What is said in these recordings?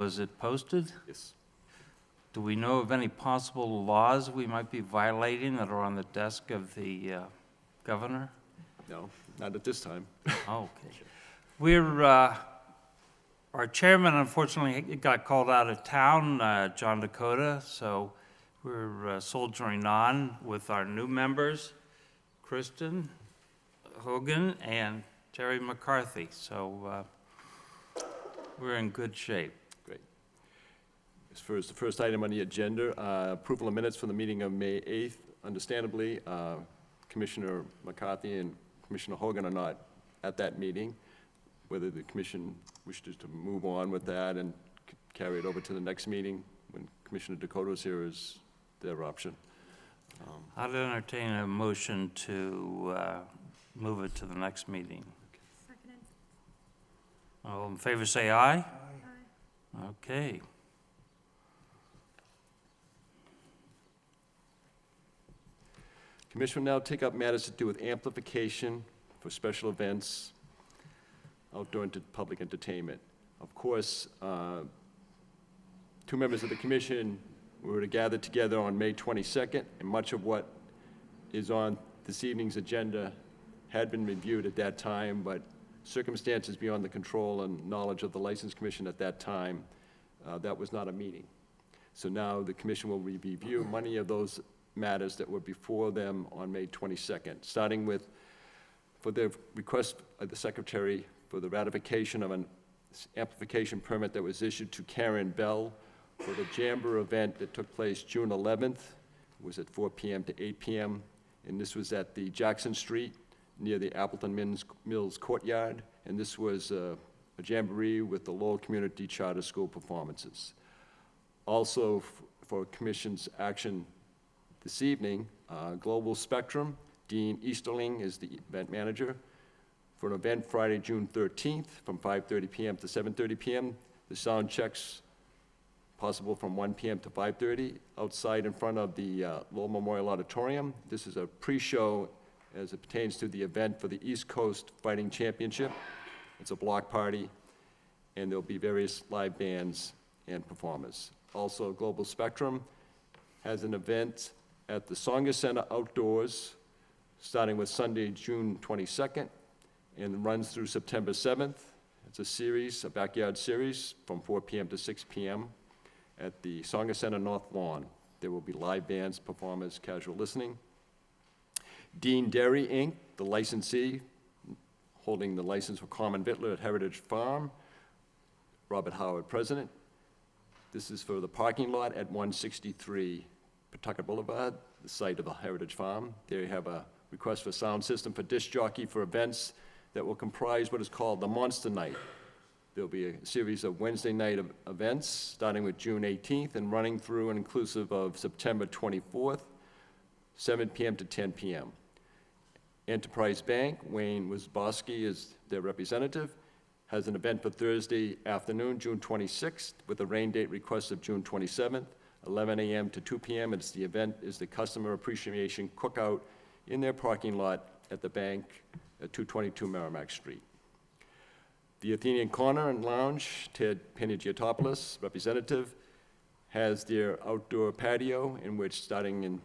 Was it posted? Yes. Do we know of any possible laws we might be violating that are on the desk of the governor? No, not at this time. Okay. Our chairman unfortunately got called out of town, John Dakota, so we're soldiering on with our new members, Kristen Hogan and Terry McCarthy. So we're in good shape. Great. As far as the first item on the agenda, approval of minutes from the meeting of May 8th. Understandably, Commissioner McCarthy and Commissioner Hogan are not at that meeting. Whether the commission wishes to move on with that and carry it over to the next meeting when Commissioner Dakota is here is their option. I'd entertain a motion to move it to the next meeting. Seconded. All in favor, say aye. Aye. Okay. Commission will now take up matters to do with amplification for special events, outdoor public entertainment. Of course, two members of the commission were to gather together on May 22nd, and much of what is on this evening's agenda had been reviewed at that time, but circumstances beyond the control and knowledge of the License Commission at that time, that was not a meeting. So now the commission will review many of those matters that were before them on May 22nd, starting with, for the request of the Secretary for the ratification of an amplification permit that was issued to Karen Bell for the Jamber event that took place June 11th. It was at 4 p.m. to 8 p.m., and this was at the Jackson Street near the Appleton Mills Courtyard, and this was a jamboree with the Lowell Community Charter School performances. Also, for Commission's action this evening, Global Spectrum, Dean Easterling is the event manager for an event Friday, June 13th from 5:30 p.m. to 7:30 p.m. The sound checks possible from 1 p.m. to 5:30 outside in front of the Lowell Memorial Auditorium. This is a pre-show as it pertains to the event for the East Coast Fighting Championship. It's a block party, and there'll be various live bands and performers. Also, Global Spectrum has an event at the Sanger Center outdoors, starting with Sunday, June 22nd, and runs through September 7th. It's a series, a backyard series, from 4 p.m. to 6 p.m. at the Sanger Center North Lawn. There will be live bands, performers, casual listening. Dean Dairy, Inc., the licensee, holding the license for Common Vittler at Heritage Farm. Robert Howard, president. This is for the parking lot at 163 Pawtucket Boulevard, the site of the Heritage Farm. There you have a request for sound system for disc jockey for events that will comprise what is called the Monster Night. There'll be a series of Wednesday night events, starting with June 18th and running through and inclusive of September 24th, 7 p.m. to 10 p.m. Enterprise Bank, Wayne Wisbowski is their representative, has an event for Thursday afternoon, June 26th, with a rain date request of June 27th, 11 a.m. to 2 p.m. The event is the Customer Appreciation Cookout in their parking lot at the bank at 222 Merrimack Street. The Athenian Corner and Lounge, Ted Panagiotopoulos, representative, has their outdoor patio in which, starting in,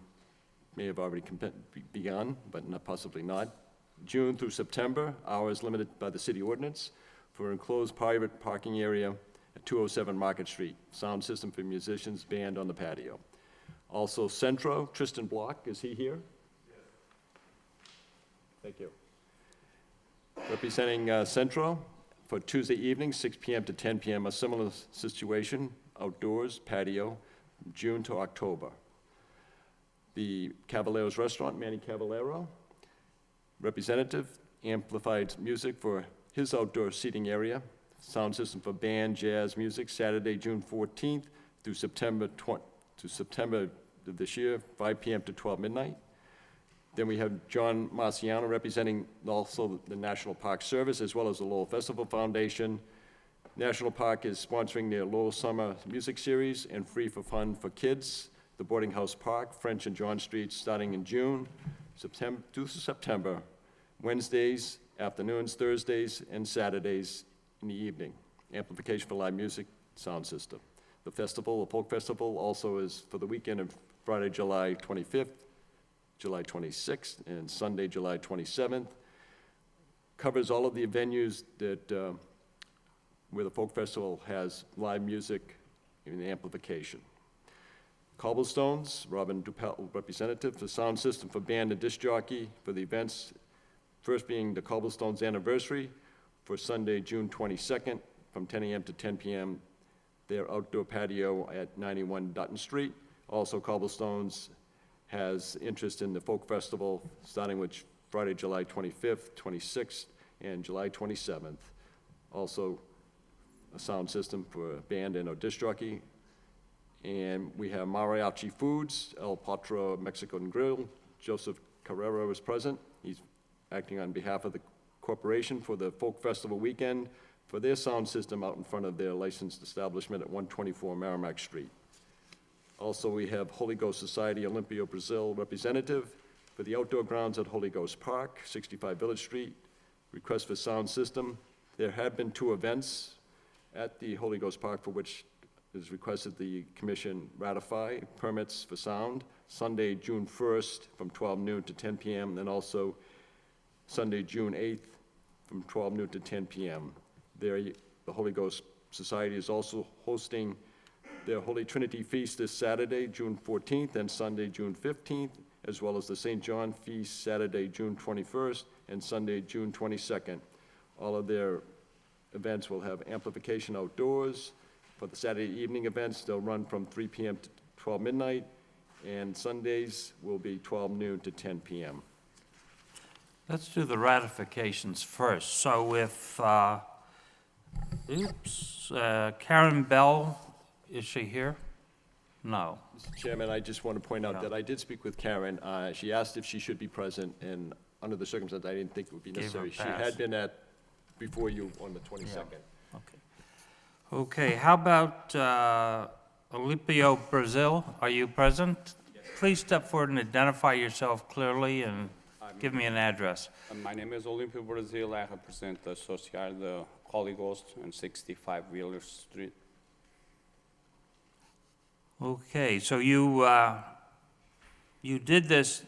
may have already begun, but not, possibly not, June through September, hours limited by the city ordinance, for enclosed private parking area at 207 Market Street. Sound system for musicians, band on the patio. Also Centro, Tristan Block, is he here? Yes. Thank you. Representing Centro for Tuesday evening, 6 p.m. to 10 p.m., a similar situation, outdoors, patio, June to October. The Cavaliero's Restaurant, Manny Cavallero, representative, amplified music for his outdoor seating area, sound system for band, jazz music, Saturday, June 14th through September of this year, 5 p.m. to 12 midnight. Then we have John Marciano representing also the National Park Service as well as the Lowell Festival Foundation. National Park is sponsoring their Lowell Summer Music Series and Free for Fun for Kids, the Boarding House Park, French and John Streets, starting in June, September through September, Wednesdays, afternoons, Thursdays, and Saturdays in the evening. Amplification for live music sound system. The folk festival also is for the weekend of Friday, July 25th, July 26th, and Sunday, July 27th. Covers all of the venues that, where the folk festival has live music and amplification. Cobblestones, Robin Dupel, representative, the sound system for band and disc jockey for the events, first being the Cobblestones anniversary for Sunday, June 22nd, from 10 a.m. to 10 p.m., their outdoor patio at 91 Dutton Street. Also, Cobblestones has interest in the folk festival, starting with Friday, July 25th, 26th, and July 27th. Also, a sound system for band and or disc jockey. And we have Mariachi Foods, El Patro Mexican Grill. Joseph Carrera is present. He's acting on behalf of the corporation for the folk festival weekend for their sound system out in front of their licensed establishment at 124 Merrimack Street. Also, we have Holy Ghost Society Olympia Brazil representative for the outdoor grounds at Holy Ghost Park, 65 Village Street. Request for sound system. There have been 2 events at the Holy Ghost Park for which is requested the commission ratify permits for sound. Sunday, June 1st from 12 noon to 10 p.m. and also Sunday, June 8th from 12 noon to 10 p.m. There, the Holy Ghost Society is also hosting their Holy Trinity Feast this Saturday, June 14th, and Sunday, June 15th, as well as the St. John Feast, Saturday, June 21st, and Sunday, June 22nd. All of their events will have amplification outdoors. For the Saturday evening events, they'll run from 3 p.m. to 12 midnight, and Sundays will be 12 noon to 10 p.m. Let's do the ratifications first. So if, Karen Bell, is she here? No. Mr. Chairman, I just want to point out that I did speak with Karen. She asked if she should be present, and under the circumstances, I didn't think it would be Gave her a necessary. She pass. had been before you on the 22nd. Okay. Okay, how about Olympio Brazil? Are you present? Please step forward and identify yourself clearly and give me an address. My name is Olympio Brazil. I represent the Association the Holy Ghost on 65 Wheeler Street. Okay, so you did this,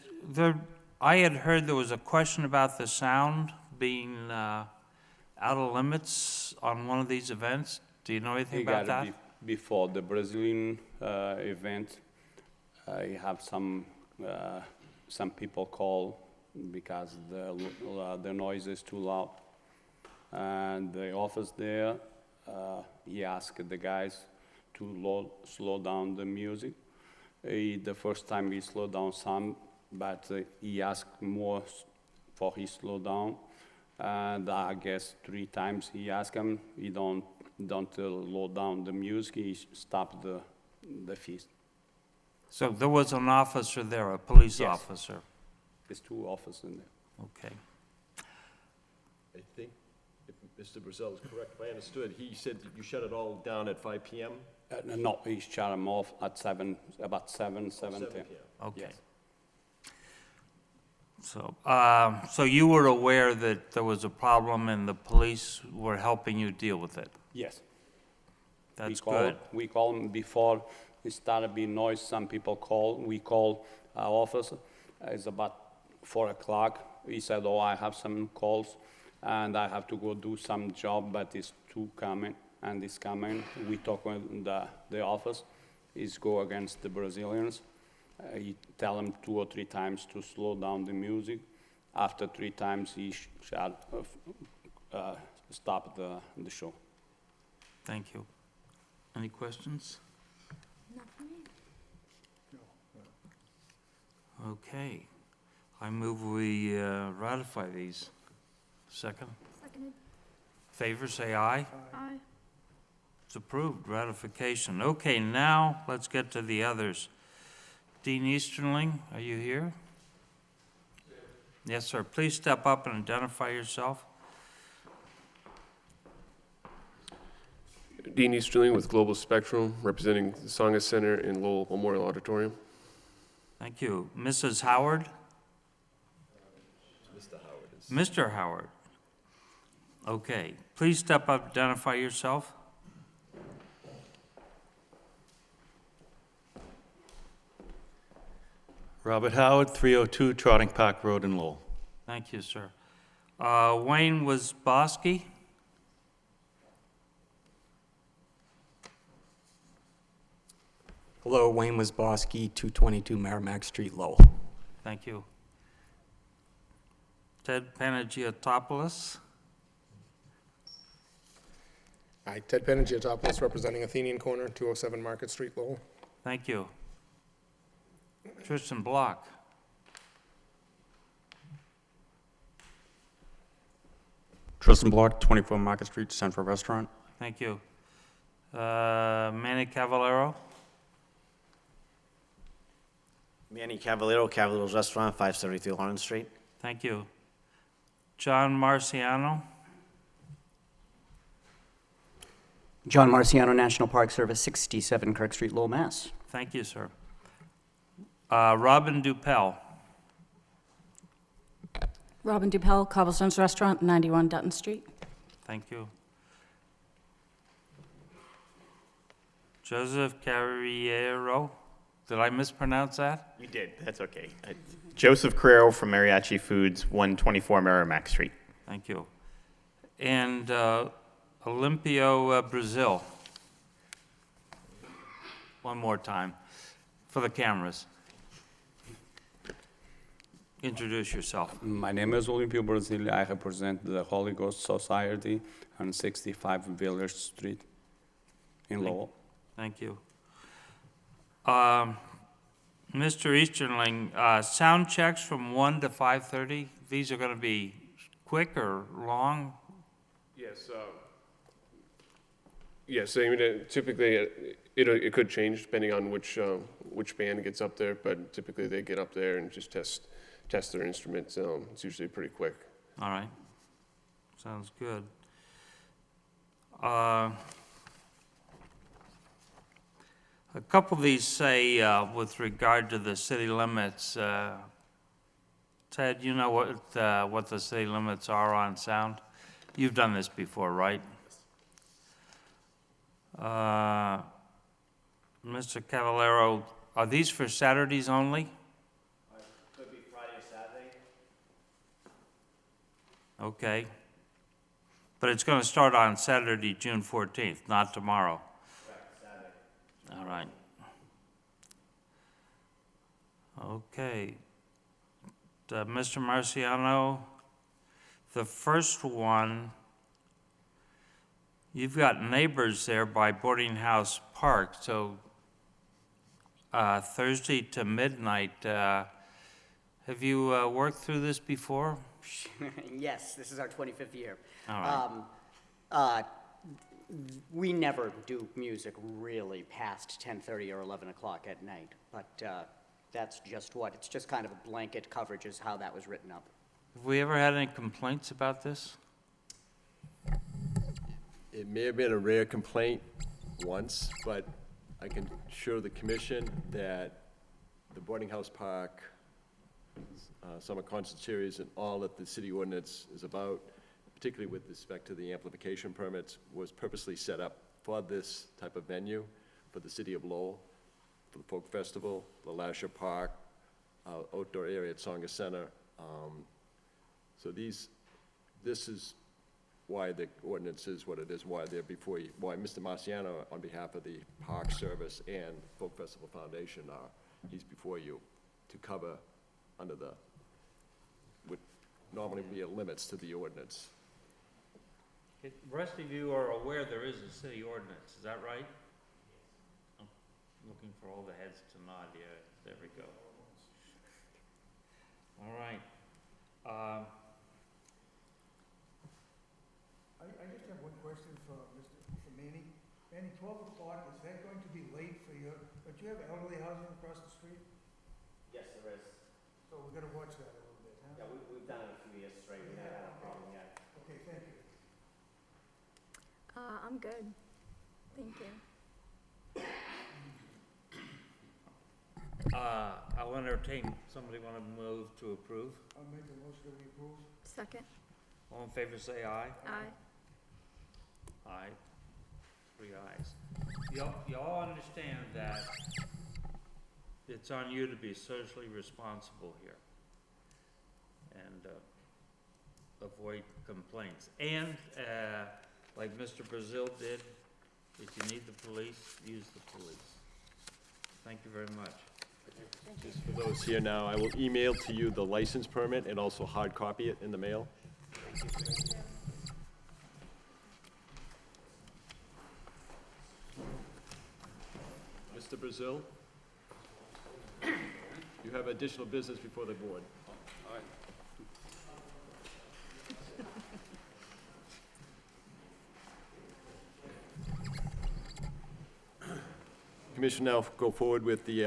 I had heard there was a question about the sound being out of limits on one of these events. Do you know anything about that? Before the Brazilian event, I have some people call because the noise is too loud. And the office there, he asked the guys to slow down the music. The first time he slowed down some, but he asked more for he slow down. And I guess 3 times he asked him, he don't low down the music, he stopped the feast. So there was an officer there, a police Yes. officer? There's 2 officers in there. Okay. I think, if Mr. Brazil is correct, if I understood, he said that you shut it all down at 5 p.m.? No, he shut him off at about 7, 7 7:10. p.m. Okay. Yes. So you were aware that there was a problem and the police were helping you deal with it? Yes. That's good. We called him before it started being noise. Some people call. We call our office. It's about 4 o'clock. He said, "Oh, I have some calls, and I have to go do some job, but it's too coming, and it's coming." We talk with the office. He's go against the Brazilians. He tell them 2 or 3 times to slow down the music. After 3 times, he stopped the show. Thank you. Any questions? Okay. I move we ratify these. Second? Seconded. Favor, say aye. Aye. It's approved, ratification. Okay, now let's get to the others. Dean Easterling, are you here? Yes, sir. Please step up and identify yourself. Dean Easterling with Global Spectrum, representing the Tsonga Center in Lowell Memorial Auditorium. Thank you. Mrs. Howard? Mr. Howard is. Mr. Howard? Okay. Please step up, identify yourself. Robert Howard, 302 Trotting Park Road in Lowell. Thank you, sir. Wayne Wasbowski? Hello, Wayne Wasbowski, 222 Merrimack Street, Lowell. Thank you. Ted Panagiotopoulos? Hi, Ted Panagiotopoulos, representing Athenian Corner, 207 Market Street, Lowell. Thank you. Tristan Block? Tristan Block, 24 Market Street, Central Restaurant. Thank you. Manny Cavallero? Manny Cavallero, Cavaliero's Restaurant, 573 Lawrence Street. Thank you. John Marciano? John Marciano, National Park Service, 67 Kirk Street, Lowell, Mass. Thank you, sir. Robin Dupel? Robin Dupel, Cobblestones Restaurant, 91 Dutton Street. Thank you. Joseph Carriero? Did I mispronounce that? You did, that's okay. Joseph Carrero from Mariachi Foods, 124 Merrimack Street. Thank you. And Olympio Brazil? One more time for the cameras. Introduce yourself. My name is Olimpio Brasile. I represent the Holy Ghost Society on 65 Village Street in Lowell. Thank you. Mr. Easterling, sound checks from 1 to 5:30. These are going to be quick or long? Yes, yes, I mean, typically, it could change depending on which band gets up there, but typically they get up there and just test their instruments. It's usually pretty quick. All right. Sounds good. A couple of these say, with regard to the city limits, Ted, you know what the city limits are on sound? You've done this before, right? Mr. Cavallero, are these for Saturdays only? Could be Friday, Saturday. Okay. But it's going to start on Saturday, June 14th, not tomorrow. Correct, Saturday. All right. Okay. Mr. Marciano, the first one, you've got neighbors there by Boarding House Park, so Thursday to midnight. Have you worked through this before? Yes, this is our 25th year. All right. We never do music really past 10:30 or 11 o'clock at night, but that's just it's just kind of a blanket coverage is how that was written up. Have we ever had any complaints about this? It may have been a rare complaint once, but I can assure the commission that the Boarding House Park summer concert series and all that the city ordinance is about, particularly with respect to the amplification permits, was purposely set up for this type of venue, for the city of Lowell, for the Folk Festival, the Lasher Park, outdoor area at Songa Center. So this is why the ordinance is what it is, why they're before you, why Mr. Marciano, on behalf of the Park Service and Folk Festival Foundation, he's before you to cover under the, would normally be limits to the ordinance. The rest of you are aware there is a city ordinance, is that right? I'm looking for all the heads to nod, yeah, there we go. All right. I just have one question for Manny. Manny, 12 o'clock, is that going to be late for you? But you have elderly housing across the street? Yes, there is. So we're gonna watch that a little bit, huh? Yeah, we've done it a few years straight. We haven't had a problem yet. Okay, thank you. I'm good. Thank you. I'll entertain, somebody want to move to approve? I'll make the motion that we approve. Second. All in favor, say aye. Aye. Aye. 3 ayes. Y'all understand that it's on you to be socially responsible here and avoid complaints. And like Mr. Brazil did, if you need the police, use the police. Thank you very much. Just for those here now, I will email to you the license permit and also hard copy it in the mail. Mr. Brazil? You have additional business before the board. Commission now go forward with the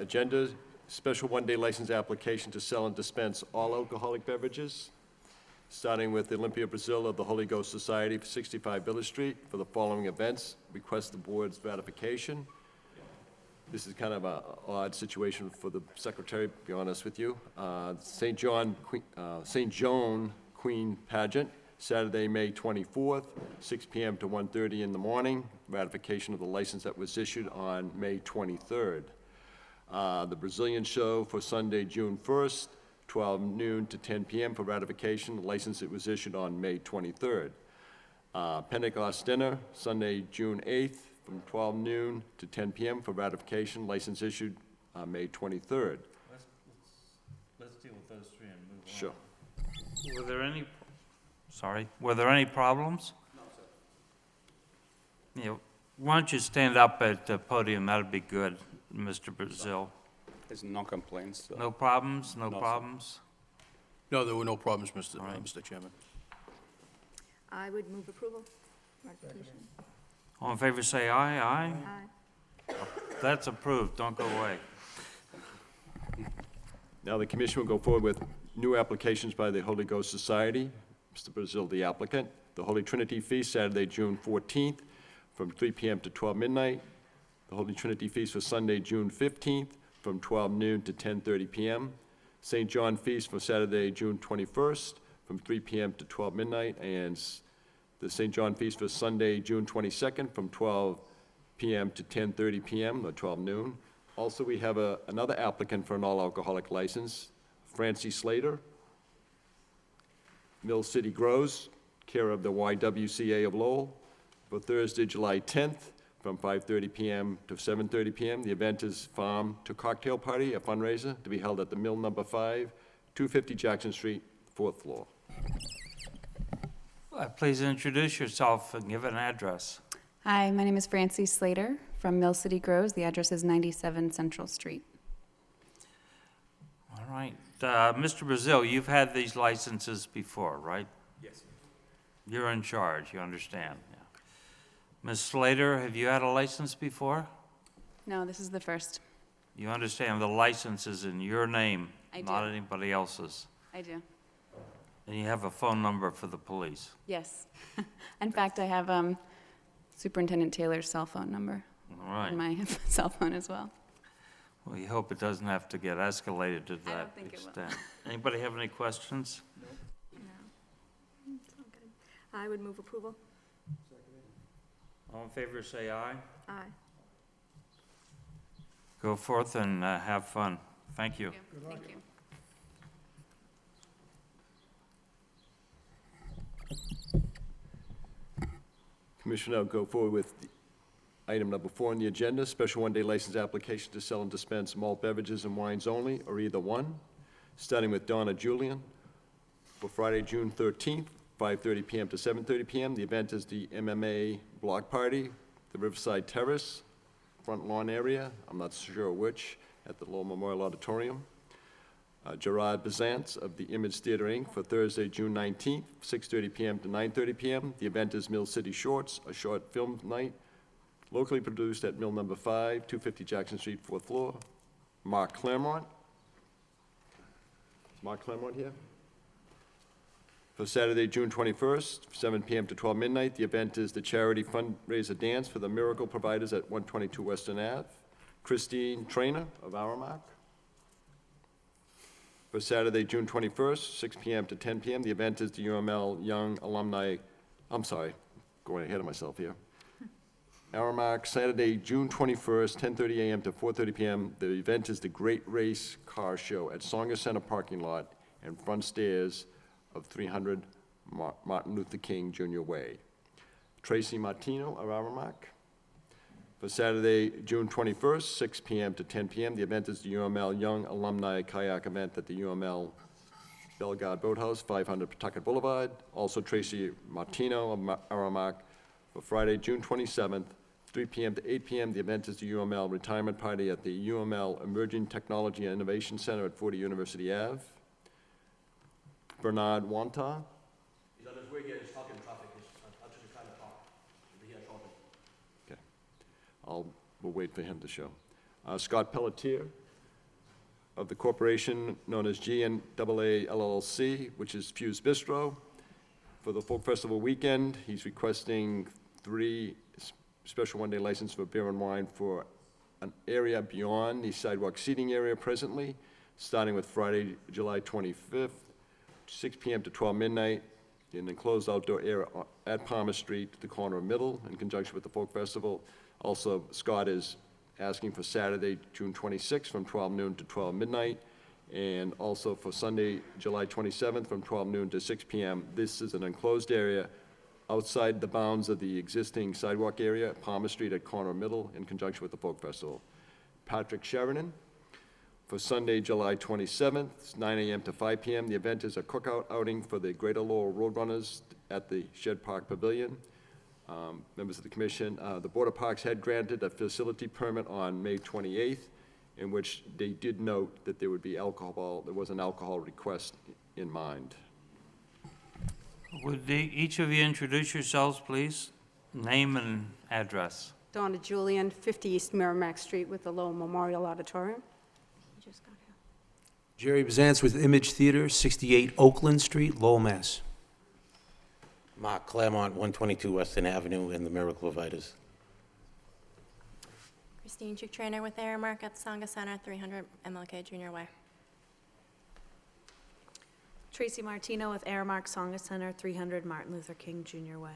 agenda. Special one-day license application to sell and dispense all alcoholic beverages, starting with Olympia Brazil of the Holy Ghost Society for 65 Village Street for the following events. Request the board's ratification. This is kind of an odd situation for the secretary, to be honest with you. St. Joan Queen Pageant, Saturday, May 24th, 6 p.m. to 1:30 in the morning. Ratification of the license that was issued on May 23rd. The Brazilian Show for Sunday, June 1st, 12 noon to 10 p.m. for ratification. The license that was issued on May 23rd. Pentecost Dinner, Sunday, June 8th, from 12 noon to 10 p.m. for ratification. License issued May 23rd. Let's deal with those three and move on. Sure. Were there any problems? No, sir. Yeah, why don't you stand up at the podium, that'd be good, Mr. Brazil. There's no complaints. So. No problems, no No, sir. problems? No, there were no problems, Mr. All right. Mr. Chairman. I would move approval. Ratification. All in favor, say aye. Aye. Aye. That's approved, don't go away. Now the commission will go forward with new applications by the Holy Ghost Society. Mr. Brazil, the applicant. The Holy Trinity Feast, Saturday, June 14th, from 3 p.m. to 12 midnight. The Holy Trinity Feast for Sunday, June 15th, from 12 noon to 10:30 p.m. St. John Feast for Saturday, June 21st, from 3 p.m. to 12 midnight. And the St. John Feast for Sunday, June 22nd, from 12 p.m. to 10:30 p.m., or 12 noon. Also, we have another applicant for an all-alcoholic license, Francie Slater, Mill City Grows, care of the YWCA of Lowell, for Thursday, July 10th, from 5:30 p.m. to 7:30 p.m. The event is Farm to Cocktail Party, a fundraiser to be held at the Mill Number 5, 250 Jackson Street, 4th floor. Please introduce yourself and give an address. Hi, my name is Francie Slater from Mill City Grows. The address is 97 Central Street. All right. Mr. Brazil, you've had these licenses before, right? Yes. You're in charge, you understand. Yeah. Ms. Slater, have you had a license before? No, this is the first. You understand the license is in your name, I not do. anybody else's. I do. And you have a phone number for the police. Yes. In fact, I have Superintendent Taylor's cell phone number All right. on my cell phone as well. We hope it doesn't have to get escalated to I that don't think it will. extent. Anybody have any questions? No. It's all good. I would move approval. All in favor, say aye. Aye. Go forth and have fun. Thank you. Thank you. Commissioner, I'll go forward with item number 4 on the agenda, special one-day license application to sell and dispense malt beverages and wines only, or either one, starting with Donna Julian for Friday, June 13th, 5:30 p.m. to 7:30 p.m. The event is the MMA Block Party, the Riverside Terrace, front lawn area, I'm not sure which, at the Lowell Memorial Auditorium. Gerard Bazance of the Image Theater, Inc. for Thursday, June 19th, 6:30 p.m. to 9:30 p.m. The event is Mill City Shorts, a short film night, locally produced at Mill Number 5, 250 Jackson Street, 4th floor. Mark Claremont. Is Mark Claremont here? For Saturday, June 21st, 7 p.m. to 12 midnight. The event is the charity fundraiser dance for the Miracle Providers at 122 Western Ave. Christine Trainer of Aramark. For Saturday, June 21st, 6 p.m. to 10 p.m. The event is the UML Young Alumni, I'm sorry, going ahead of myself here. Aramark, Saturday, June 21st, 10:30 a.m. to 4:30 p.m. The event is the Great Race Car Show at Sanger Center parking lot and front stairs of 300 Martin Luther King Jr. Way. Tracy Martino of Aramark. For Saturday, June 21st, 6 p.m. to 10 p.m., the event is the UML Young Alumni Kayak Event at the UML Bellegarde Boathouse, 500 Pawtucket Boulevard. Also Tracy Martino of Aramark. For Friday, June 27th, 3 p.m. to 8 p.m., the event is the UML Retirement Party at the UML Emerging Technology and Innovation Center at 40 University Ave. Bernard Wanta. He's on his way here, he's stuck in traffic, he's actually trying to talk. He'll be here shortly. Okay. We'll wait for him to show. Scott Pelletier of the corporation known as GNAA LLC, which is Fuse Bistro. For the Folk Festival weekend, he's requesting 3 special one-day license for beer and wine for an area beyond the sidewalk seating area presently, starting with Friday, July 25th, 6 p.m. to 12 midnight, in an enclosed outdoor area at Palmer Street, at the corner of Middle, in conjunction with the Folk Festival. Also, Scott is asking for Saturday, June 26th, from 12 noon to 12 midnight, and also for Sunday, July 27th, from 12 noon to 6 p.m. This is an enclosed area outside the bounds of the existing sidewalk area, Palmer Street at corner Middle, in conjunction with the Folk Festival. Patrick Sheridan, for Sunday, July 27th, 9 a.m. to 5 p.m. The event is a cookout outing for the Greater Lowell Roadrunners at the Shed Park Pavilion. Members of the commission, the Board of Parks had granted a facility permit on May 28th, in which they did note that there would be alcohol, there was an alcohol request in mind. Would each of you introduce yourselves, please? Name and address. Donna Julian, 50 East Merrimack Street with the Lowell Memorial Auditorium. You just got here. Jerry Bazance with Image Theater, 68 Oakland Street, Lowell, Mass. Mark Claremont, 122 Weston Avenue, in the Miracle of Idas. Christine Chick-Trainer with Aramark at Sanger Center, 300 MLK Junior Way. Tracy Martino with Aramark Sanger Center, 300 Martin Luther King Jr. Way.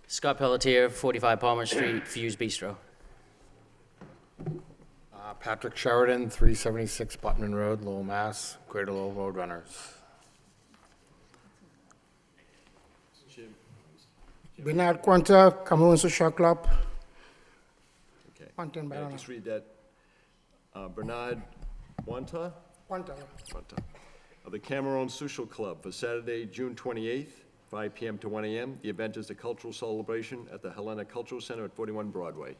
Scott Pelletier, 45 Palmer Street, Fuse Bistro. Patrick Sheridan, 376 Putnam Road, Lowell, Mass. Greater Lowell Roadrunners. Bernard Quanta, Cameroon Social Club. Okay. Quantin Yeah, Barona. just read that. Bernard Wanta? Quanta. Wanta. Of the Cameroon Social Club for Saturday, June 28th, 5 p.m. to 1 a.m. The event is a cultural celebration at the Helena Cultural Center at 41 Broadway.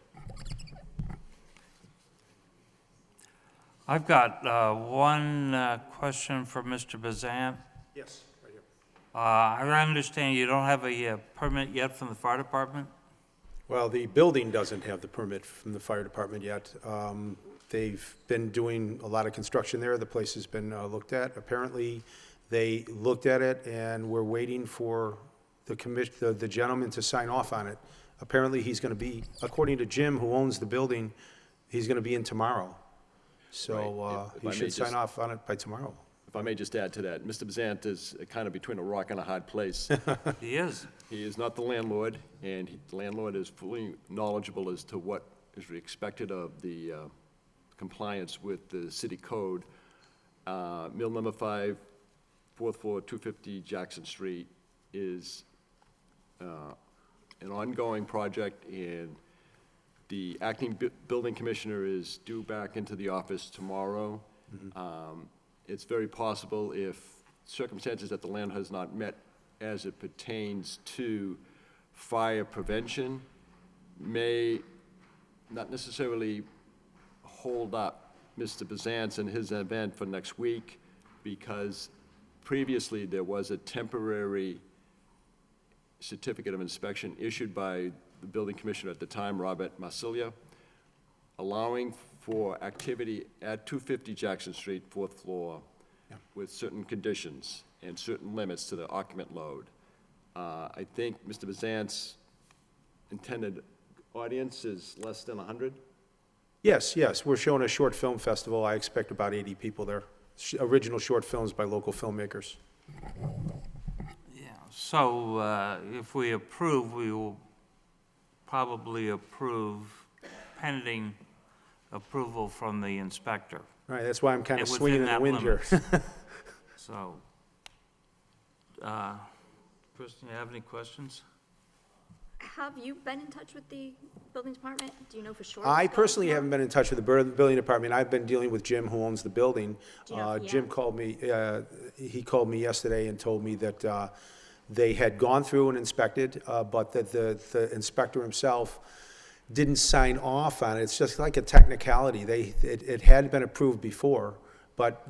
I've got one question for Mr. Bazant. Yes, right here. I understand you don't have a permit yet from the fire department? Well, the building doesn't have the permit from the fire department yet. They've been doing a lot of construction there. The place has been looked at. Apparently, they looked at it, and we're waiting for the gentleman to sign off on it. Apparently, he's going to be, according to Jim, who owns the building, he's going to be in tomorrow. So If he I may should sign just- off on it by tomorrow. If I may just add to that, Mr. Bazant is kind of between a rock and a hard place. He is. He is not the landlord, and the landlord is fully knowledgeable as to what is expected of the compliance with the city code. Mill number 5, 4th floor, 250 Jackson Street is an ongoing project, and the acting building commissioner is due back into the office tomorrow. It's very possible, if circumstances that the land has not met as it pertains to fire prevention, may not necessarily hold up Mr. Bazance and his event for next week, because previously there was a temporary certificate of inspection issued by the building commissioner at the time, Robert Marsilia, allowing for activity at 250 Jackson Street, 4th floor, with certain conditions and certain limits to the occupant load. I think Mr. Bazant's intended audience is less than 100? Yes, yes, we're showing a short film festival. I expect about 80 people there. Original short films by local filmmakers. Yeah, So if we approve, we will probably approve pending approval from the inspector. Right, that's why I'm kind of And swinging in within the wind that here. limits. So, Kristen, you have any questions? Have you been in touch with the building department? Do you know for sure? I what's going personally on? haven't been in touch with the building department. I've been dealing with Jim, who owns the building. Do you know if he Jim has? called me, he called me yesterday and told me that they had gone through and inspected, but that the inspector himself didn't sign off on it. It's just like a technicality. It had been approved before, but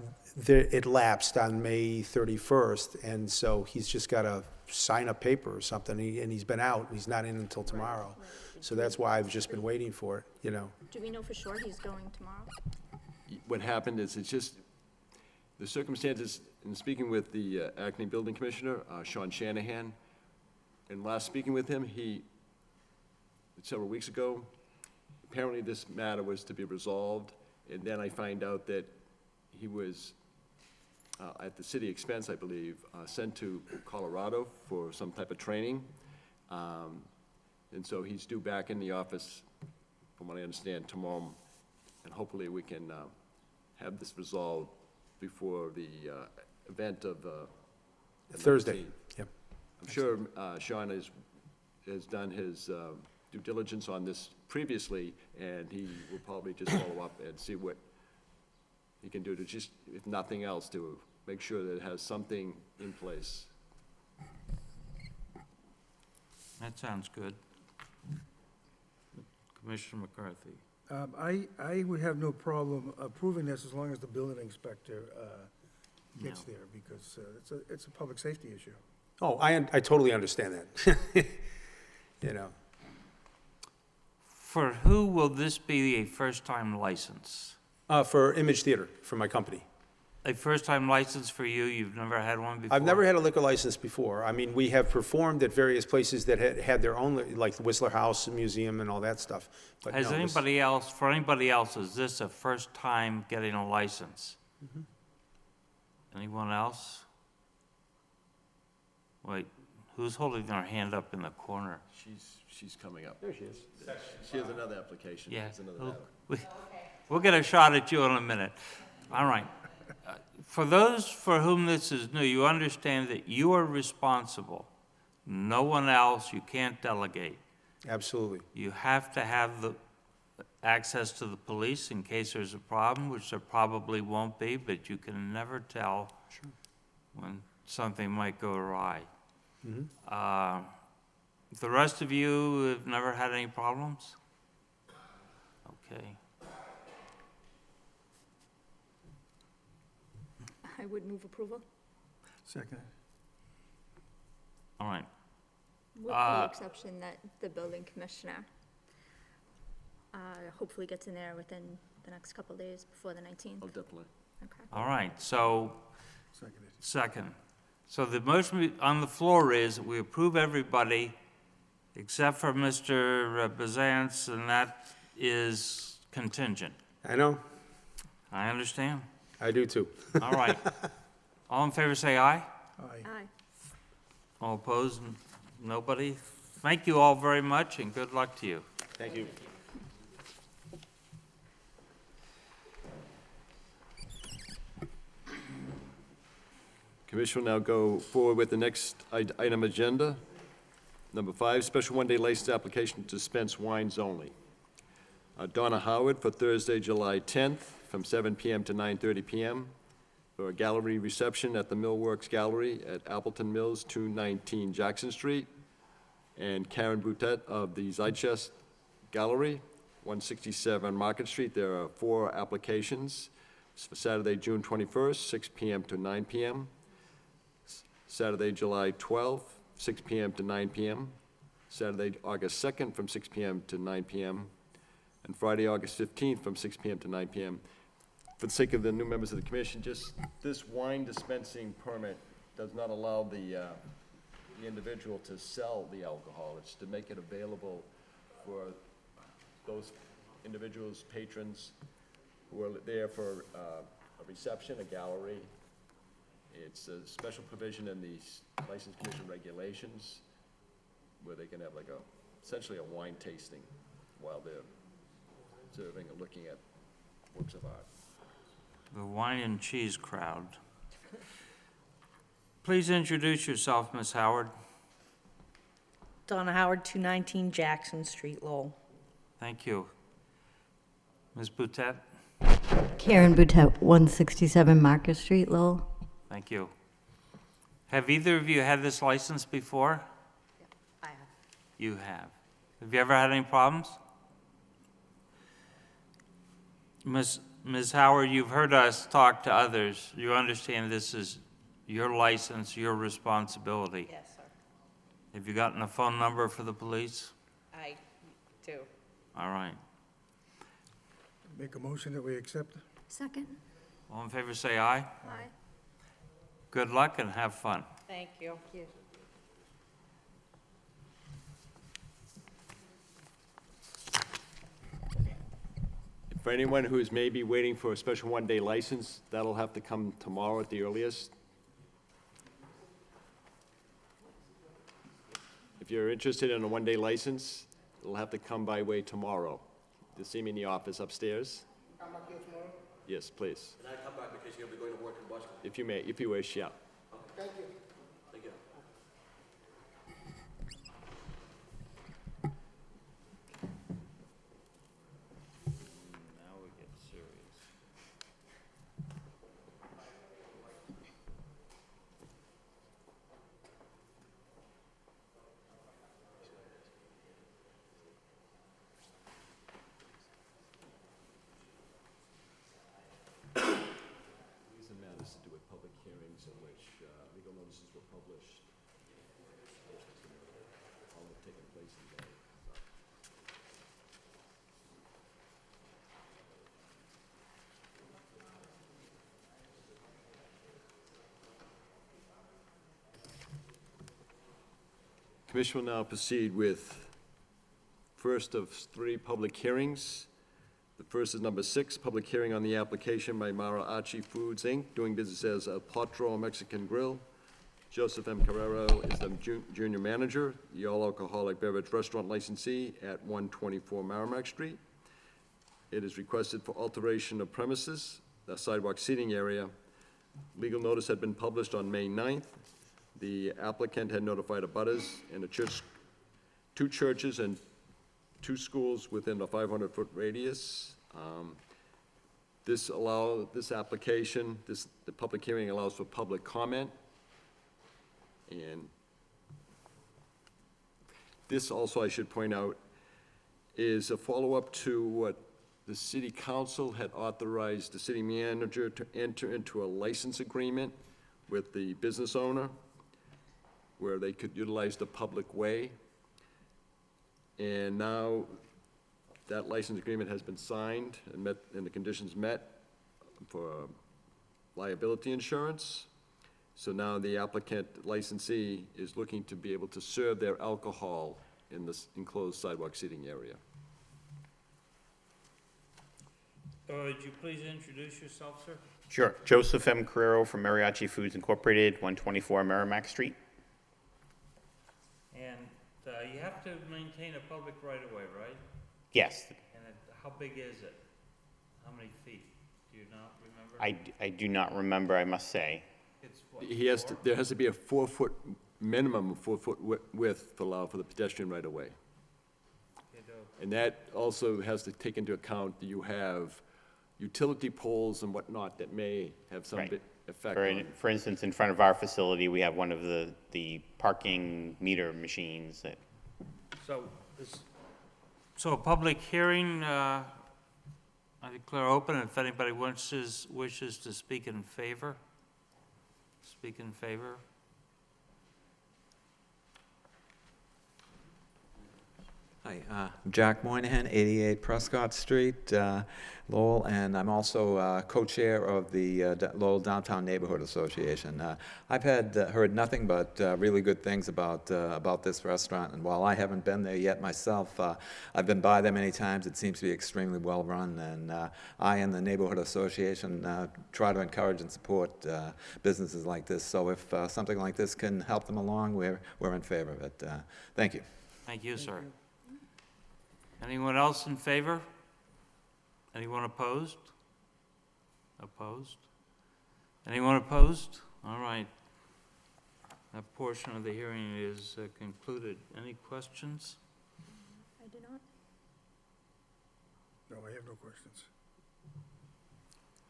it lapsed on May 31st, and so he's just got to sign a paper or something, and he's been out, he's not in until tomorrow. So that's why I've just been waiting for it, you know. Do we know for sure he's going tomorrow? What happened is, it's just, the circumstances, in speaking with the acting building commissioner, Sean Shanahan, and last speaking with him, several weeks ago, apparently this matter was to be resolved, and then I find out that he was, at the city expense, I believe, sent to Colorado for some type of training. And so he's due back in the office, from what I understand, tomorrow, and hopefully we can have this resolved before the event of the Thursday, 19th. yep. I'm sure Sean has done his due diligence on this previously, and he will probably just follow up and see what he can do to just, if nothing else, to make sure that it has something in place. That sounds good. Commissioner McCarthy. I would have no problem approving this as long as the building inspector gets No. there, because it's a public safety issue. Oh, I totally understand that. You know, For who will this be a first-time license? for Image Theater, for my company. A first-time license for you? You've never had one before? I've never had a liquor license before. I mean, we have performed at various places that had their own, like the Whistler House Museum and all that stuff. But Has no, this- anybody else, for anybody else, is this a first time getting a license? Anyone else? Wait, who's holding their hand up in the corner? She's coming up. There she is. She has another application. Yeah, There's another we'll get a shot at you in a minute. All right. For those for whom this is new, you understand that you are responsible. No one else, you can't delegate. Absolutely. You have to have the access to the police in case there's a problem, which there probably won't be, but you can never tell when something might go awry. The rest of you have never had any problems? Okay. I would move approval, Second. All right. with the exception that the building commissioner hopefully gets in there within the next couple of days before the 19th. Oh, definitely. Okay. All right, so, Seconded. second. So the motion on the floor is that we approve everybody except for Mr. Bazance, and that is contingent. I know, I understand. I do too. All right. All in favor, say aye. Aye. All opposed, nobody? Thank you all very much, and good luck to you. Thank you. Commission will now go forward with the next item agenda. Number 5, special one-day license application to dispense wines only. Donna Howard for Thursday, July 10th, from 7 p.m. to 9:30 p.m. for a gallery reception at the Millworks Gallery at Appleton Mills, 219 Jackson Street. And Karen Boutet of the Zeitchest Gallery, 167 Market Street. There are 4 applications. It's for Saturday, June 21st, 6 p.m. to 9 p.m. Saturday, July 12th, 6 p.m. to 9 p.m. Saturday, August 2nd, from 6 p.m. to 9 p.m. And Friday, August 15th, from 6 p.m. to 9 p.m. For the sake of the new members of the commission, just this wine dispensing permit does not allow the individual to sell the alcohol. It's to make it available for those individuals, patrons, who are there for a reception, a gallery, It's a special provision in the License Commission regulations where they can have like essentially a wine tasting while they're serving or looking at works of art. The wine and cheese crowd. Please introduce yourself, Ms. Howard. Donna Howard, 219 Jackson Street, Lowell. Thank you. Ms. Boutet? Karen Boutet, 167 Market Street, Lowell. Thank you. Have either of you had this license before? I have. You have. Have you ever had any problems? Ms. Howard, you've heard us talk to others. You understand this is your license, your responsibility. Yes, sir. Have you gotten a phone number for the police? I do. All right. Make a motion that we accept. Second. All in favor, say aye. Aye. Good luck and have fun. Thank you. For anyone who is maybe waiting for a special one-day license, that'll have to come tomorrow at the earliest. If you're interested in a one-day license, it'll have to come by way tomorrow. To see me in the office upstairs. I'm not here tomorrow. Yes, please. Can I come back because you're gonna be going to work in Boston? If you may, if you wish, yeah. Thank you. Thank you. Now we get serious. These are matters to do with public hearings in which legal notices were published. All have taken place in May. Commission will now proceed with first of three public hearings. The first is number 6, public hearing on the application by Mariachi Foods, Inc., doing business as El Potro Mexican Grill. Joseph M. Carrero is the junior manager, the all-alcoholic beverage restaurant licensee at 124 Merrimack Street. It is requested for alteration of premises, the sidewalk seating area. Legal notice had been published on May 9th. The applicant had notified abutters and a church, 2 churches and 2 schools within a 500-foot radius. This application, the public hearing allows for public comment. And this also, I should point out, is a follow-up to what the city council had authorized the city manager to enter into a license agreement with the business owner where they could utilize the public way. And now that license agreement has been signed and met, and the conditions met for liability insurance. So now the applicant licensee is looking to be able to serve their alcohol in this enclosed sidewalk seating area. Would you please introduce yourself, sir? Sure. Joseph M. Carrero from Mariachi Foods Incorporated, 124 Merrimack Street. And you have to maintain a public right-of-way, right? Yes. And how big is it? How many feet? Do you not remember? I do not remember, I must say. It's what, He has to, there has to be a 4-foot, minimum of 4-foot width to allow for the pedestrian right-of-way. And that also has to take into account that you have utility poles and whatnot that may have some Right. effect on it. For instance, in front of our facility, we have one of the parking meter machines that, So a public hearing, I declare open. If anybody wishes to speak in favor, speak in favor. Hi, I'm Jack Moynihan, 88 Prescott Street, Lowell, and I'm also co-chair of the Lowell Downtown Neighborhood Association. I've heard nothing but really good things about this restaurant, and while I haven't been there yet myself, I've been by there many times. It seems to be extremely well run, and I and the Neighborhood Association try to encourage and support businesses like this. So if something like this can help them along, we're in favor of it. Thank you. Thank you, sir. Anyone else in favor? Anyone opposed? Opposed? Anyone opposed? All right. That portion of the hearing is concluded. Any questions? I do not. No, I have no questions.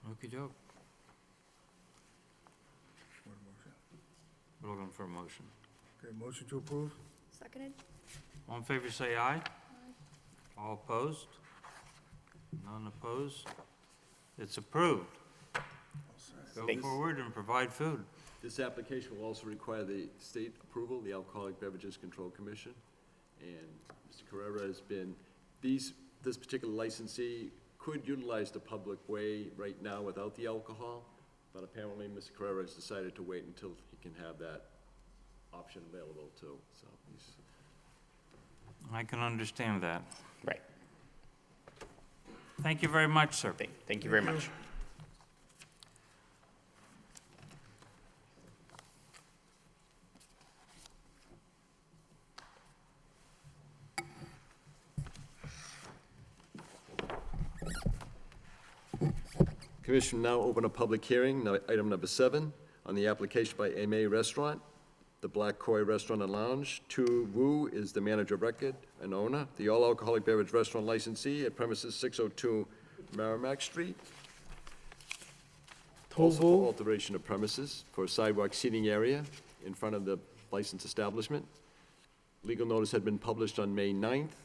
Okey-doke. One motion. We're looking for a motion. Okay, motion to approve? Seconded? All in favor, say aye. All opposed? None opposed? It's approved. Go Thanks. forward and provide food. This application will also require the state approval, the Alcoholic Beverages Control Commission. And Mr. Carrera has been, this particular licensee could utilize the public way right now without the alcohol, but apparently Mr. Carrera has decided to wait until he can have that option available too. So he's I can understand that. Right. Thank you very much, sir. Thank you very much. Commission now open a public hearing, item number 7, on the application by MA Restaurant, the Black Koi Restaurant and Lounge. Tu Wu is the manager of record and owner, the all-alcoholic beverage restaurant licensee at premises 602 Merrimack Street. Also for alteration of premises for a sidewalk seating area in front of the licensed establishment. Legal notice had been published on May 9th,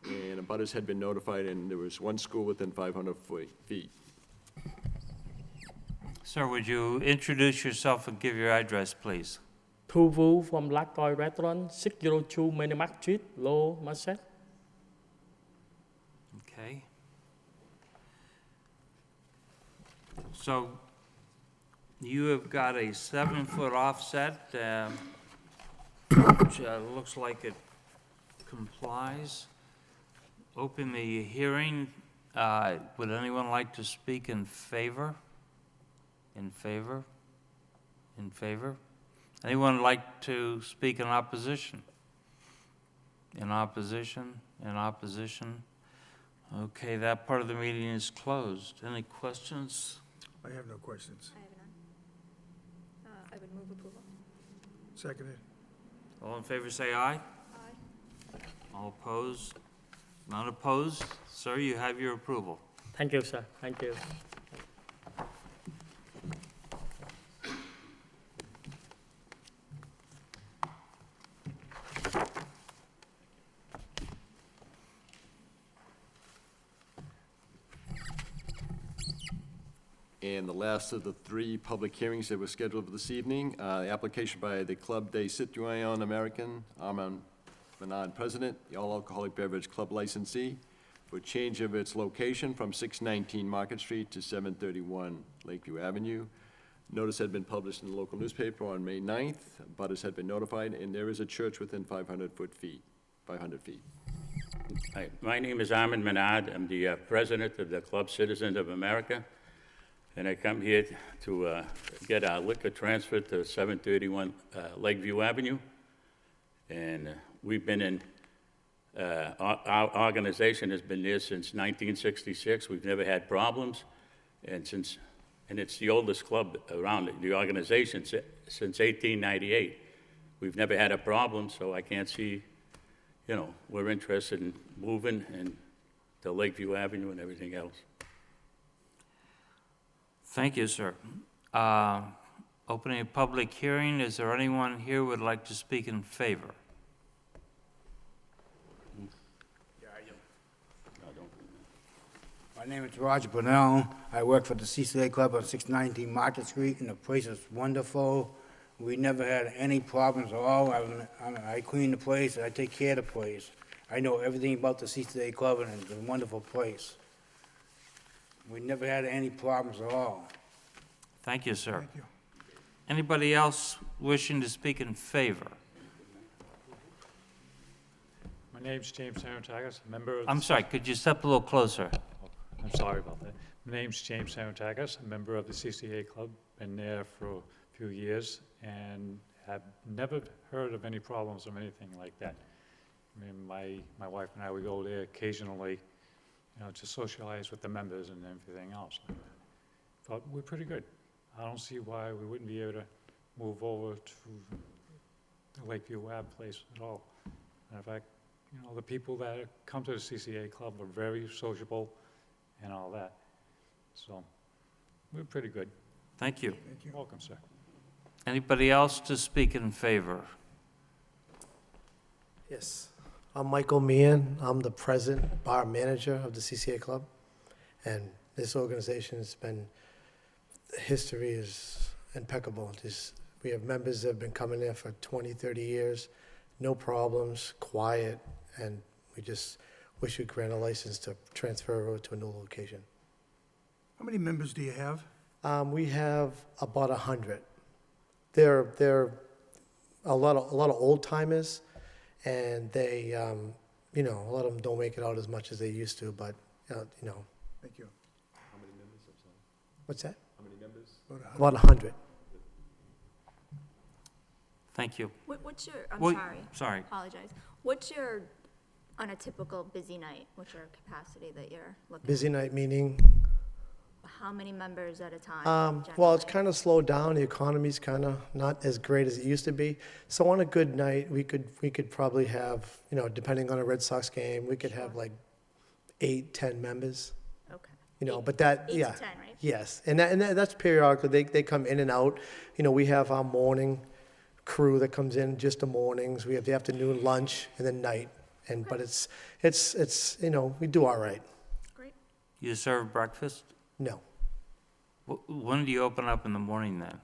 and abutters had been notified, and there was one school within 500 feet. Sir, would you introduce yourself and give your address, please? Thu Vu from Black Koi Restaurant, 602 Merrimack Street, Lowell, Massachusetts. Okay. So you have got a 7-foot offset, which looks like it complies. Open the hearing. Would anyone like to speak in favor? In favor? In favor? Anyone like to speak in opposition? In opposition? In opposition? Okay, that part of the meeting is closed. Any questions? I have no questions. I have none. I would move approval. Seconded. All in favor, say aye. Aye. All opposed? None opposed? Sir, you have your approval. Thank you, sir. Thank you. And the last of the 3 public hearings that were scheduled for this evening, the application by the Club des Citoyens Americains, Armand Menard, President, the all-alcoholic beverage club licensee, for change of its location from 619 Market Street to 731 Lakeview Avenue. Notice had been published in the local newspaper on May 9th. Butters had been notified, and there is a church within 500 feet. Hi, my name is Armand Menard. I'm the president of the Club Citizens of America, and I come here to get our liquor transferred to 731 Lakeview Avenue. And we've been in, our organization has been there since 1966. We've never had problems, and it's the oldest club around the organization since 1898. We've never had a problem, so I can't see, we're interested in moving and to Lakeview Avenue and everything else. Thank you, sir. Opening a public hearing, is there anyone here who would like to speak in favor? My name is Roger Bonnell. I work for the CCA Club on 619 Market Street, and the place is wonderful. We never had any problems at all. I clean the place, I take care of the place. I know everything about the CCA Club, and it's a wonderful place. We never had any problems at all. Thank you, sir. Thank you. Anybody else wishing to speak in favor? My name's James Sarantagas, member of... I'm sorry, could you step a little closer? I'm sorry about that. My name's James Sarantagas, a member of the CCA Club, been there for a few years, and have never heard of any problems or anything like that. I mean, my wife and I, we go there occasionally, you know, to socialize with the members and everything else. But we're pretty good. I don't see why we wouldn't be able to move over to the Lakeview Ave place at all. And in fact, you know, the people that come to the CCA Club are very sociable and all that. So we're pretty good. Thank you. You're welcome, sir. Anybody else to speak in favor? Yes, I'm Michael Meehan. I'm the president, bar manager of the CCA Club. And this organization has been, history is impeccable. We have members that have been coming there for 20, 30 years, no problems, quiet, and we just wish we'd grant a license to transfer over to a new location. How many members do you have? We have about 100. They're a lot of old timers, and they, you know, a lot of them don't make it out as much as they used to, but, you know. Thank you. How many members, I'm sorry? What's that? How many members? About 100. Thank you. What's your, I'm Well, sorry. sorry. Apologize. What's your, on a typical busy night, what's your capacity that you're looking Busy night meaning? How many members at a time? Well, it's generally? kind of slowed down. The economy's kind of not as great as it used to be. So on a good night, we could probably have, you know, depending on a Red Sox game, we could have like 8, 10 members. Okay. You know, but that, 8 to yeah. 10, right? Yes, and that's periodical. They come in and out. You know, we have our morning crew that comes in just the mornings. We have the afternoon lunch and then night. And but it's you know, we do all right. Great. You serve breakfast? No. When do you open up in the morning then?